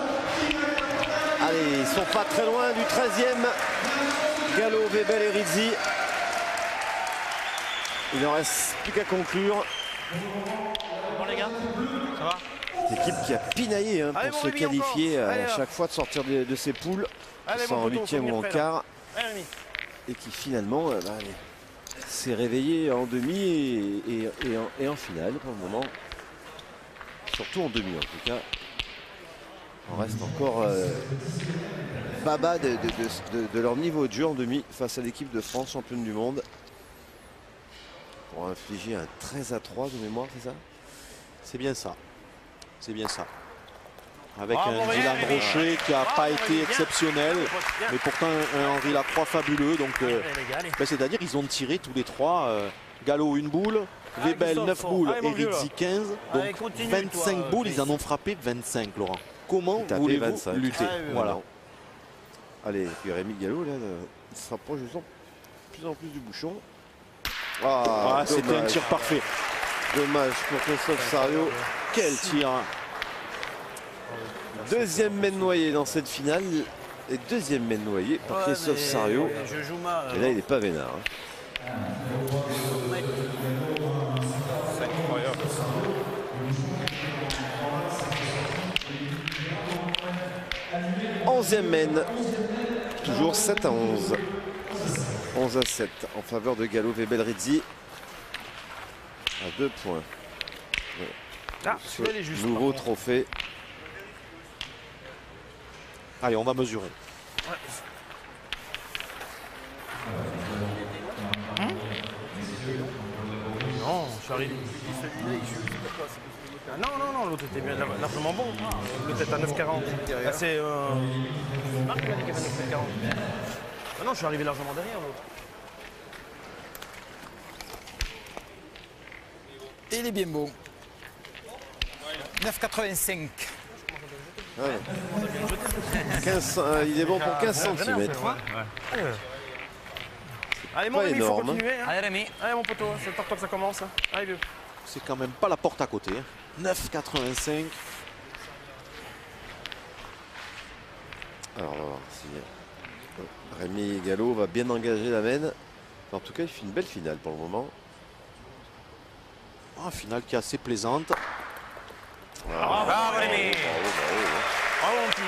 Allez, ils sont pas très loin du 13e. Gallo, Webel et Rizzi. Il n'en reste plus qu'à conclure. Bon, les gars, ça va? Cette équipe qui a pinaillé hein, pour se qualifier à chaque fois de sortir de ses poules, que ce soit en 8e ou en quart, et qui finalement s'est réveillé en demi et en finale pour le moment. Surtout en demi en tout cas. On reste encore baba de leur niveau de jeu en demi face à l'équipe de France, championne du monde. Pour infliger un 13-3 de mémoire, c'est ça? C'est bien ça. C'est bien ça. Avec un Dylan Rocher qui n'a pas été exceptionnel, mais pourtant un Henri Lacroix fabuleux. Donc, c'est-à-dire qu'ils ont tiré tous les 3. Gallo 1 boule, Webel 9 boules et Rizzi 15. Donc 25 boules, ils en ont frappé 25, Laurent. Comment voulez-vous lutter? Voilà. Allez, puis Rémi Gallo, là, il se rapproche de plus en plus du bouchon. Ah, c'était un tir parfait. Dommage pour Christophe Sario. Quel tir! Deuxième mène noyé dans cette finale. Et deuxième mène noyé par Christophe Sario. Et là, il n'est pas vénard. Hein. C'est incroyable. Onzième mène. Toujours 7-11. 11-7 en faveur de Gallo, Webel, Rizzi. À 2 points. Celui-là, il est juste. Nouveau trophée. Allez, on va mesurer. Non, je suis arrivé. Non, l'autre était bien largement bon. L'autre est à 9,40. C'est Marc qui m'a dit qu'il était à 9,40. Ah non, je suis arrivé largement derrière l'autre. Et il est bien beau. 9,85. Ouais. 15, il est bon pour 15 cm. Allez, mon Rémi, il faut continuer. Hein. Allez, Rémi. Allez, mon poteau, c'est le temps que ça commence. Hein. Allez, vieux. C'est quand même pas la porte à côté. 9,85. Alors on va voir si Rémi Gallo va bien engager la mène. En tout cas, il fait une belle finale pour le moment. Une finale qui est assez plaisante. Bravo Rémi. Bravo mon petit.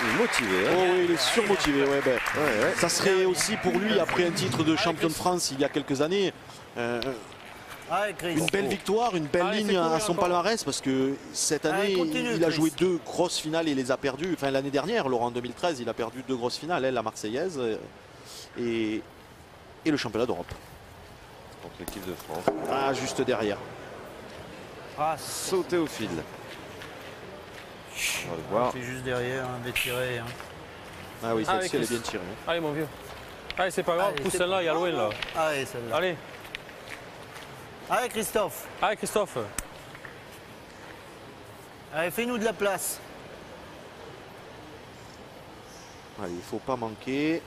Il est motivé. Hein. Oh oui, il est surmotivé. Ouais, ben, ouais. Ça serait aussi pour lui, après un titre de champion de France il y a quelques années, une belle victoire, une belle ligne à son palmarès, parce que cette année, il a joué 2 grosses finales et les a perdues. Enfin, l'année dernière, Laurent, en 2013, il a perdu 2 grosses finales, la Marseillaise et le championnat d'Europe. Contre l'équipe de France. Ah, juste derrière. Ah, sauter au fil. On va le voir. C'est juste derrière, bien tiré. Hein. Ah oui, celle-ci, elle est bien tirée. Allez, mon vieux. Allez, c'est pas grave, pousse celle-là, il y a loin là. Allez, celle-là. Allez. Allez, Christophe. Allez, Christophe. Allez, fais-nous de la place. Allez, il ne faut pas manquer.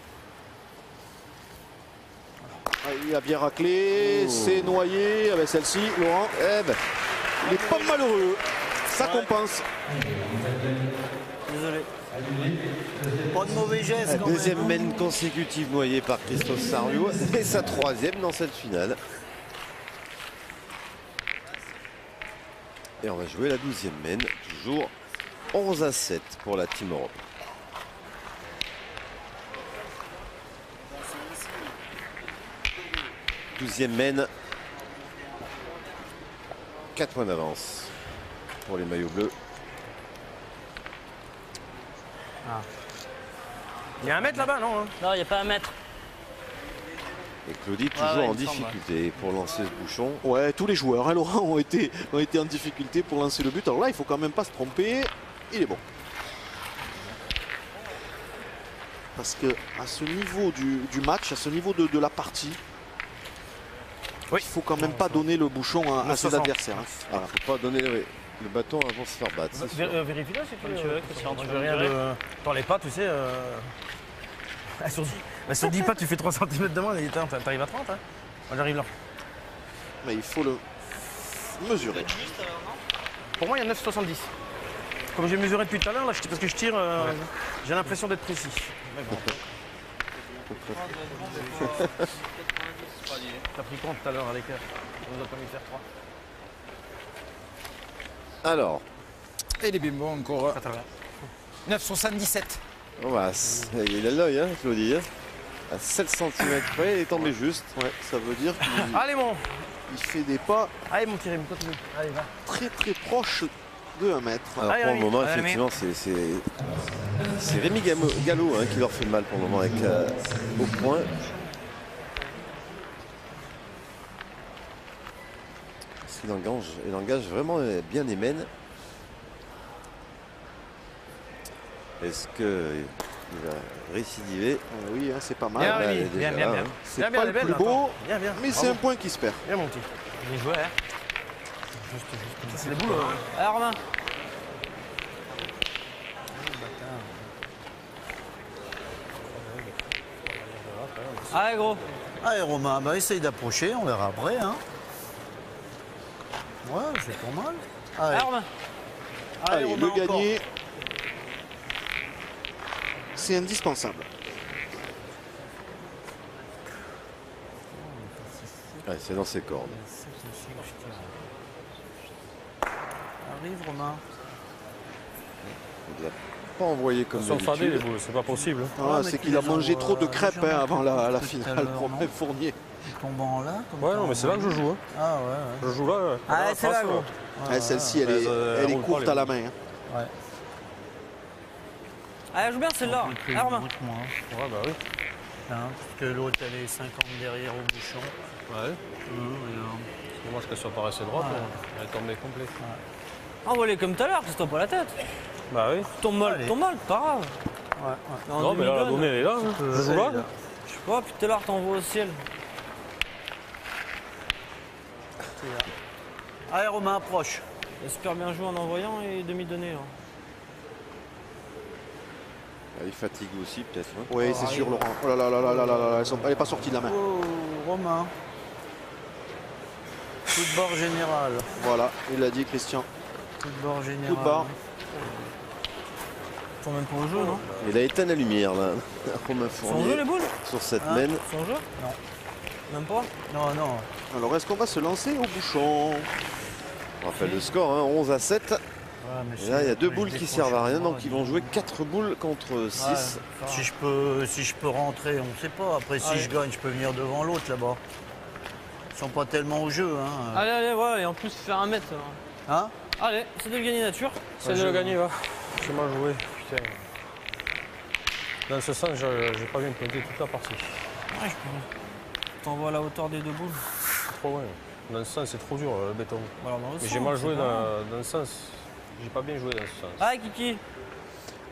Allez, il a bien raclé, c'est noyé avec celle-ci, Laurent. Eh ben, il n'est pas malheureux. Ça compense. Désolé. Pas de mauvais geste. La deuxième mène consécutive noyée par Christophe Sarrio et sa 3e dans cette finale. Et on va jouer la 12e mène, toujours 11-7 pour la Team Europe. Douzième mène, 4 points d'avance pour les maillots bleus. Ah. Il y a un mètre là-bas, non? Non, il n'y a pas un mètre. Et Claudie toujours en difficulté pour lancer ce bouchon. Ouais, tous les joueurs, hein, Laurent, ont été en difficulté pour lancer le but. Alors là, il faut quand même pas se tromper. Il est bon. Parce que à ce niveau du match, à ce niveau de la partie, il faut quand même pas donner le bouchon à ses adversaires. Hein. Voilà. Faut pas donner le bâton avant de se faire battre. Vérifie-le si tu veux. Je veux rien de... Dans les pas, tu sais... Sur 10 pas, tu fais 3 cm de moins et t'arrives à 30. Hein. Moi, j'arrive là. Mais il faut le mesurer. Pour moi, il y a 9,70. Comme j'ai mesuré depuis tout à l'heure, parce que je tire, j'ai l'impression d'être précis. T'as pris compte tout à l'heure à l'écart. On nous a pas mis faire 3. Alors. Et les bimbos encore. 9,77. Oh bah, il a l'œil, hein, Claudie. À 7 cm près, il est tombé juste. Ouais, ça veut dire qu'il allez, mon. Il fait des pas. Allez, mon Thierry, continue. Allez, va. Très très proche de 1 mètre. Alors allez, pour Rémi. le moment, Allez, effectivement, c'est Rémi Gallo hein, qui leur fait mal pour le moment avec au point. Il engage vraiment bien les mènes. Est-ce qu'il va récidiver? Oui, hein, c'est pas mal. Bien, Rémi. Bien. C'est pas le plus beau, mais c'est un point qui se perd. Bien, mon petit. Bien joué, hein. Juste. C'est les boules. Alors, Romain. Allez, gros. Allez, Romain, bah, essaye d'approcher, on verra après. Hein. Ouais, c'est pas mal. Allez, Romain. Allez, Romain, le encore. gagner, c'est indispensable. Ouais, c'est dans ses cordes. Arrive, Romain. Il n'a pas envoyé comme Fadés, les d'habitude. boules, c'est pas possible. Ah, c'est qu'il a mangé trop de crêpes hein, avant la finale pour même Fournier. Il tombe en là. Ouais, non, mais c'est là que je joue. Hein. Ah ouais. Je joue là. Ah, c'est là, gros. Celle-ci, elle est courte à la main. Hein. Ouais. Allez, joue bien celle-là. Allez, Romain. Ouais, bah oui. Hein, parce que l'autre, elle est 50 derrière au bouchon. Ouais. C'est dommage qu'elle soit pas restée droite. Ouais. Elle est tombée complète. Envoie-les comme tout à l'heure, que toi pas la tête. Bah oui. Tombe mal, pas grave. Ouais. Non, mais là, la donnée, elle est là. Hein. Je joue là. Je sais pas, puis tout à l'heure, t'envoies au ciel. Allez, Romain, approche. Il a super bien joué en envoyant et demi-donné. Il fatigue aussi peut-être. Hein. Oui, c'est sûr, Laurent. Oh là là là là là là là, elle n'est pas sortie de la main. Oh, Romain. Coup de bord général. Voilà, il l'a dit, Christian. Coup de bord général. Coup de bord. Ils sont même pas au jeu, non? Il a éteint la lumière là. Romain Fournier. Ils sont au jeu les boules? Sur cette mène. Ils sont au jeu? Non. Même pas? Non, non. Alors est-ce qu'on va se lancer au bouchon? On rappelle le score, hein, 11-7. Et là, il y a 2 boules qui servent à rien, donc ils vont jouer 4 boules contre 6. Ouais, si je peux rentrer, on ne sait pas. Après, si je gagne, je peux venir devant l'autre là-bas. Ils sont pas tellement au jeu. Hein. Allez, ouais, et en plus faire un mètre. Hein? Allez, c'est de le gagner nature. C'est de le gagner, va. C'est mal joué, putain. Dans ce sens, j'ai pas bien pointé toute la partie. Ouais, je t'envoie à la hauteur des 2 boules. C'est trop loin. Dans ce sens, c'est trop dur, le béton. Alors, mais j'ai mal joué dans ce sens. J'ai pas bien joué dans ce sens. Ah, Kiki!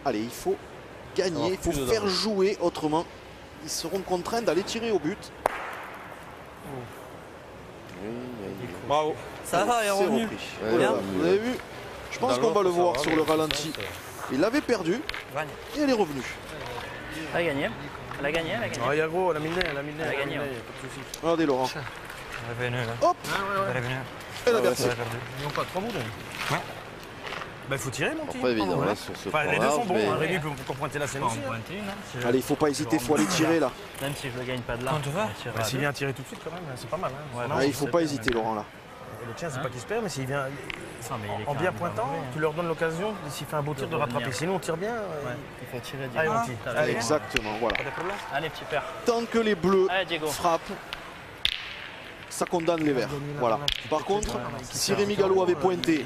Allez, il faut gagner, il faut faire jouer, autrement ils seront contraints d'aller tirer au but. Bravo. Ça va, il est revenu. Vous avez vu? Je pense qu'on va le voir sur le ralenti. Il avait perdu et elle est revenue. Elle a gagné. Elle a gagné, elle a gagné. Ah, il y a gros, elle a mis le nez, elle a mis le nez. Elle a gagné. Regardez Laurent. Elle est revenue là. Hop! Elle est revenue. Elle a versé. Ils n'ont pas 3 boules. Ouais. Bah, il faut tirer, mon petit. Pas évident, là, sur ce les deux sont bons. mais... Rémi peut encore pointer la scène aussi. Allez, il faut pas hésiter, il faut aller tirer là. Même si je le gagne pas de là. Bah, s'il vient tirer tout de suite, quand même, c'est pas mal. Hein. Ah, il faut pas hésiter, Laurent, là. Le tien, c'est pas qu'il se perd, mais s'il vient en bien pointant, tu leur donnes l'occasion, s'il fait un beau tir, de rattraper. Sinon, on tire bien. Il faut tirer Allez, mon petit. Allez, exactement, voilà. Allez, petit père. Tant que les bleus Allez, frappent, ça condamne les verts. Voilà. Par contre, si Rémi Gallo avait pointé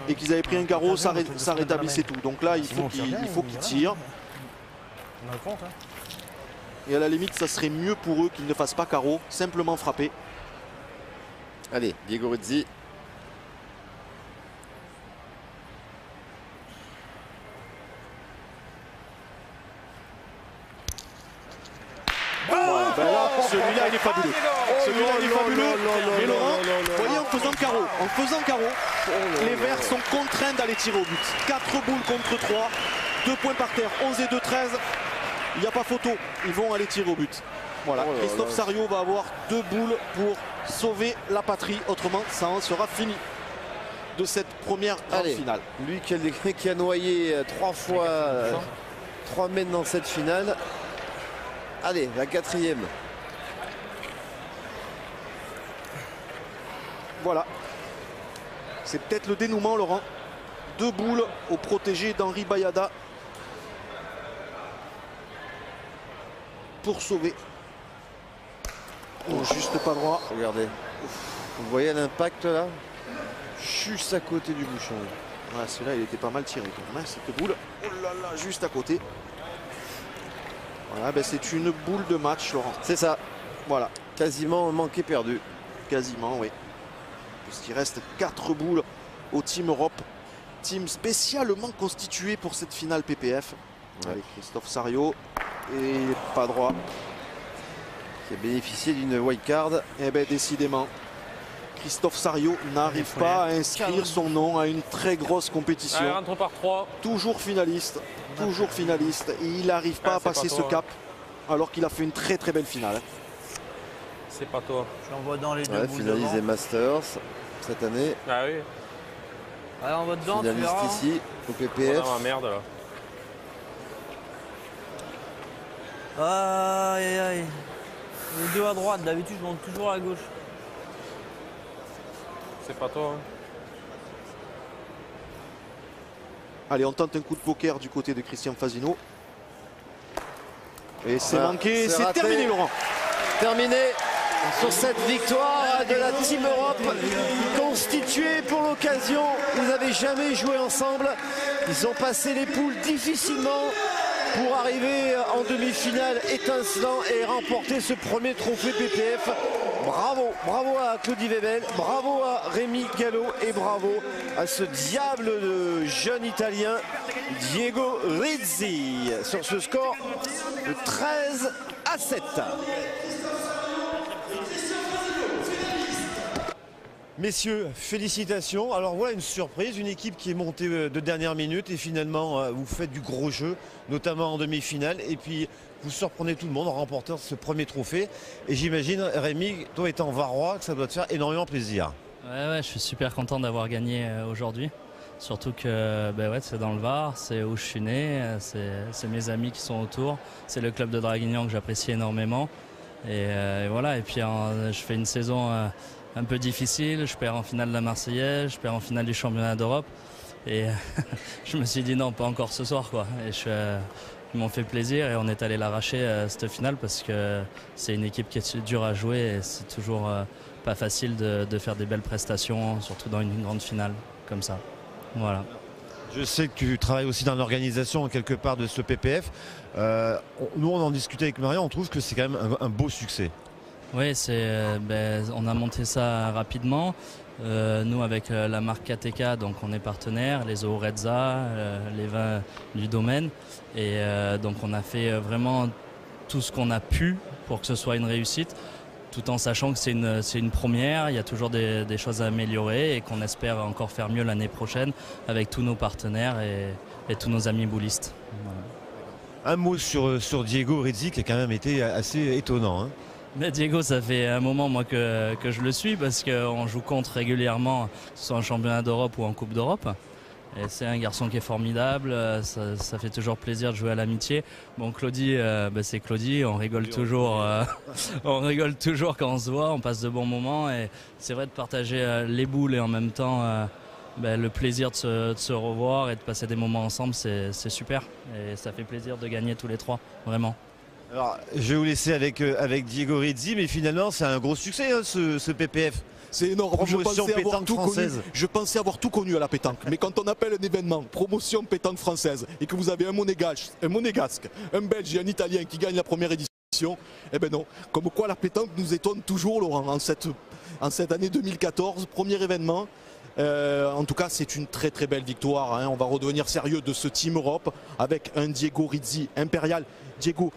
et qu'ils avaient pris un carreau, ça rétablissait tout. Donc là, il faut qu'ils tirent. On a le compte, hein. Et à la limite, ça serait mieux pour eux qu'ils ne fassent pas carreau, simplement frapper. Allez, Diego Rizzi. Celui-là, il est fabuleux. Celui-là, il est fabuleux. Mais Laurent, vous voyez, en faisant carreau, les Verts sont contraints d'aller tirer au but. 4 boules contre 3, 2 points par terre, 11 et 2, 13. Il n'y a pas photo, ils vont aller tirer au but. Voilà, Christophe Sarrio va avoir 2 boules pour sauver la patrie. Autrement, ça en sera fini de cette première finale. Lui qui a noyé 3 fois 3 mènes dans cette finale. Allez, la 4e. Voilà. C'est peut-être le dénouement, Laurent. 2 boules au protégé d'Henri Bayada. Pour sauver. Oh, juste pas droit. Regardez. Vous voyez l'impact là? Juste à côté du bouchon. Voilà, celui-là, il était pas mal tiré quand même, cette boule. Oh là là, juste à côté. Voilà, ben c'est une boule de match, Laurent. C'est ça. Voilà. Quasiment manqué perdu. Quasiment, oui. Puisqu'il reste 4 boules au Team Europe. Team spécialement constitué pour cette finale PPF. Ouais. Avec Christophe Sarrio. Et pas droit. Qui a bénéficié d'une wild card. Eh bien, décidément, Christophe Sarrio n'arrive pas à inscrire son nom à une très grosse compétition. Allez, rentre par 3. Toujours finaliste. Et il n'arrive pas à passer ce cap. Alors qu'il a fait une très très belle finale. C'est pas toi. Je l'envoie dans les deux boules finalisé devant. Masters cette année. Ah oui. Allez, on va dedans, tu finaliste verras. ici au PPF. Oh, merde là. Aïe aïe aïe. Les 2 à droite, d'habitude je monte toujours à gauche. C'est pas toi. Hein. Allez, on tente un coup de poker du côté de Christian Fasino. Et c'est manqué, c'est terminé, Laurent. Terminé sur cette victoire de la Team Europe, constituée pour l'occasion. Ils n'avaient jamais joué ensemble. Ils ont passé les poules difficilement pour arriver en demi-finale étincelant et remporter ce premier trophée PPF. Bravo, bravo à Claudie Webel, bravo à Rémi Gallo et bravo à ce diable de jeune Italien Diego Rizzi sur ce score de 13-7. Messieurs, félicitations. Alors voilà une surprise, une équipe qui est montée de dernière minute et finalement vous faites du gros jeu, notamment en demi-finale. Et puis vous surprenez tout le monde en remportant ce premier trophée. Et j'imagine, Rémi, toi étant Varois, que ça doit te faire énormément plaisir. Ouais, je suis super content d'avoir gagné aujourd'hui. Surtout que ouais, c'est dans le Var, c'est où je suis né, c'est mes amis qui sont autour, c'est le club de Draguignan que j'apprécie énormément. Et voilà, et puis je fais une saison un peu difficile, je perds en finale de la Marseillaise, je perds en finale du championnat d'Europe. Et je me suis dit non, pas encore ce soir, quoi. Et ils m'ont fait plaisir et on est allé l'arracher cette finale parce que c'est une équipe qui est dure à jouer et c'est toujours pas facile de faire des belles prestations, surtout dans une grande finale comme ça. Voilà. Je sais que tu travailles aussi dans l'organisation quelque part de ce PPF. Nous, on en discutait avec Marion, on trouve que c'est quand même un beau succès. Oui, on a monté ça rapidement. Nous, avec la marque KTK, donc on est partenaire, les Orezza, les vins du domaine. Et donc on a fait vraiment tout ce qu'on a pu pour que ce soit une réussite, tout en sachant que c'est une première, il y a toujours des choses à améliorer et qu'on espère encore faire mieux l'année prochaine avec tous nos partenaires et tous nos amis boulistes. Voilà. Un mot sur Diego Rizzi qui a quand même été assez étonnant. Hein. Mais Diego, ça fait un moment moi que je le suis parce qu'on joue contre régulièrement, que ce soit en championnat d'Europe ou en Coupe d'Europe. Et c'est un garçon qui est formidable, ça fait toujours plaisir de jouer à l'amitié. Bon, Claudie, c'est Claudie, on rigole toujours on rigole toujours quand on se voit, on passe de bons moments. Et c'est vrai de partager les boules et en même temps le plaisir de se revoir et de passer des moments ensemble, c'est super. Et ça fait plaisir de gagner tous les trois, vraiment. Alors, je vais vous laisser avec Diego Rizzi, mais finalement c'est un gros succès hein, ce PPF. C'est énorme. Je pensais avoir tout connu à la pétanque. Mais quand on appelle un événement promotion pétanque française et que vous avez un monégasque, un belge et un italien qui gagnent la première édition, eh ben non. Comme quoi la pétanque nous étonne toujours, Laurent, en cette année 2014, premier événement. En tout cas, c'est une très très belle victoire. Hein. On va redevenir sérieux de ce Team Europe avec un Diego Rizzi impérial. Diego,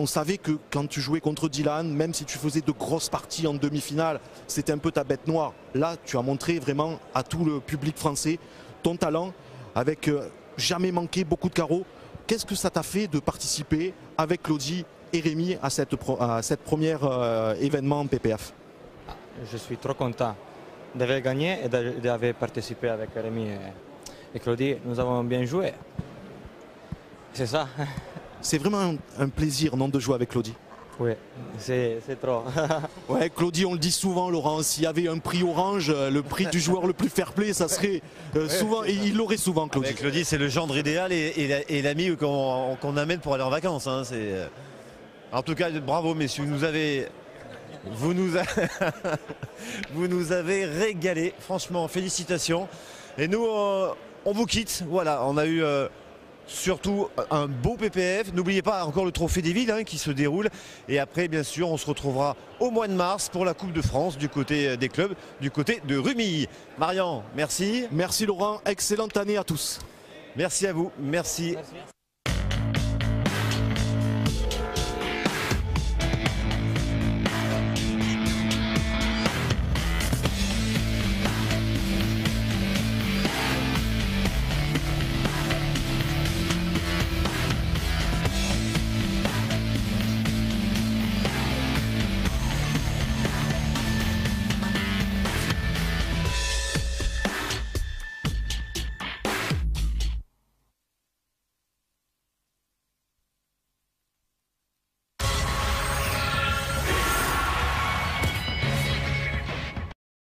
on savait que quand tu jouais contre Dylan, même si tu faisais de grosses parties en demi-finale, c'était un peu ta bête noire. Là, tu as montré vraiment à tout le public français ton talent avec jamais manqué, beaucoup de carreaux. Qu'est-ce que ça t'a fait de participer avec Claudie et Rémi à cette première événement PPF? Je suis trop content d'avoir gagné et d'avoir participé avec Rémi et Claudie. Nous avons bien joué. C'est ça. C'est vraiment un plaisir, non, de jouer avec Claudie? Oui, c'est trop. Ouais, Claudie, on le dit souvent, Laurent, s'il y avait un prix orange, le prix du joueur le plus fair-play, ça serait souvent, et il l'aurait souvent, Claudie. Avec Claudie, c'est le gendre idéal et l'ami qu'on amène pour aller en vacances. Hein, en tout cas, bravo messieurs, vous nous avez régalé, franchement, félicitations. Et nous, on vous quitte, voilà, on a eu... surtout un beau PPF. N'oubliez pas encore le trophée des villes hein, qui se déroule. Et après, bien sûr, on se retrouvera au mois de mars pour la Coupe de France du côté des clubs, du côté de Rumilly. Marian, merci. Merci Laurent, excellente année à tous. Merci à vous, merci.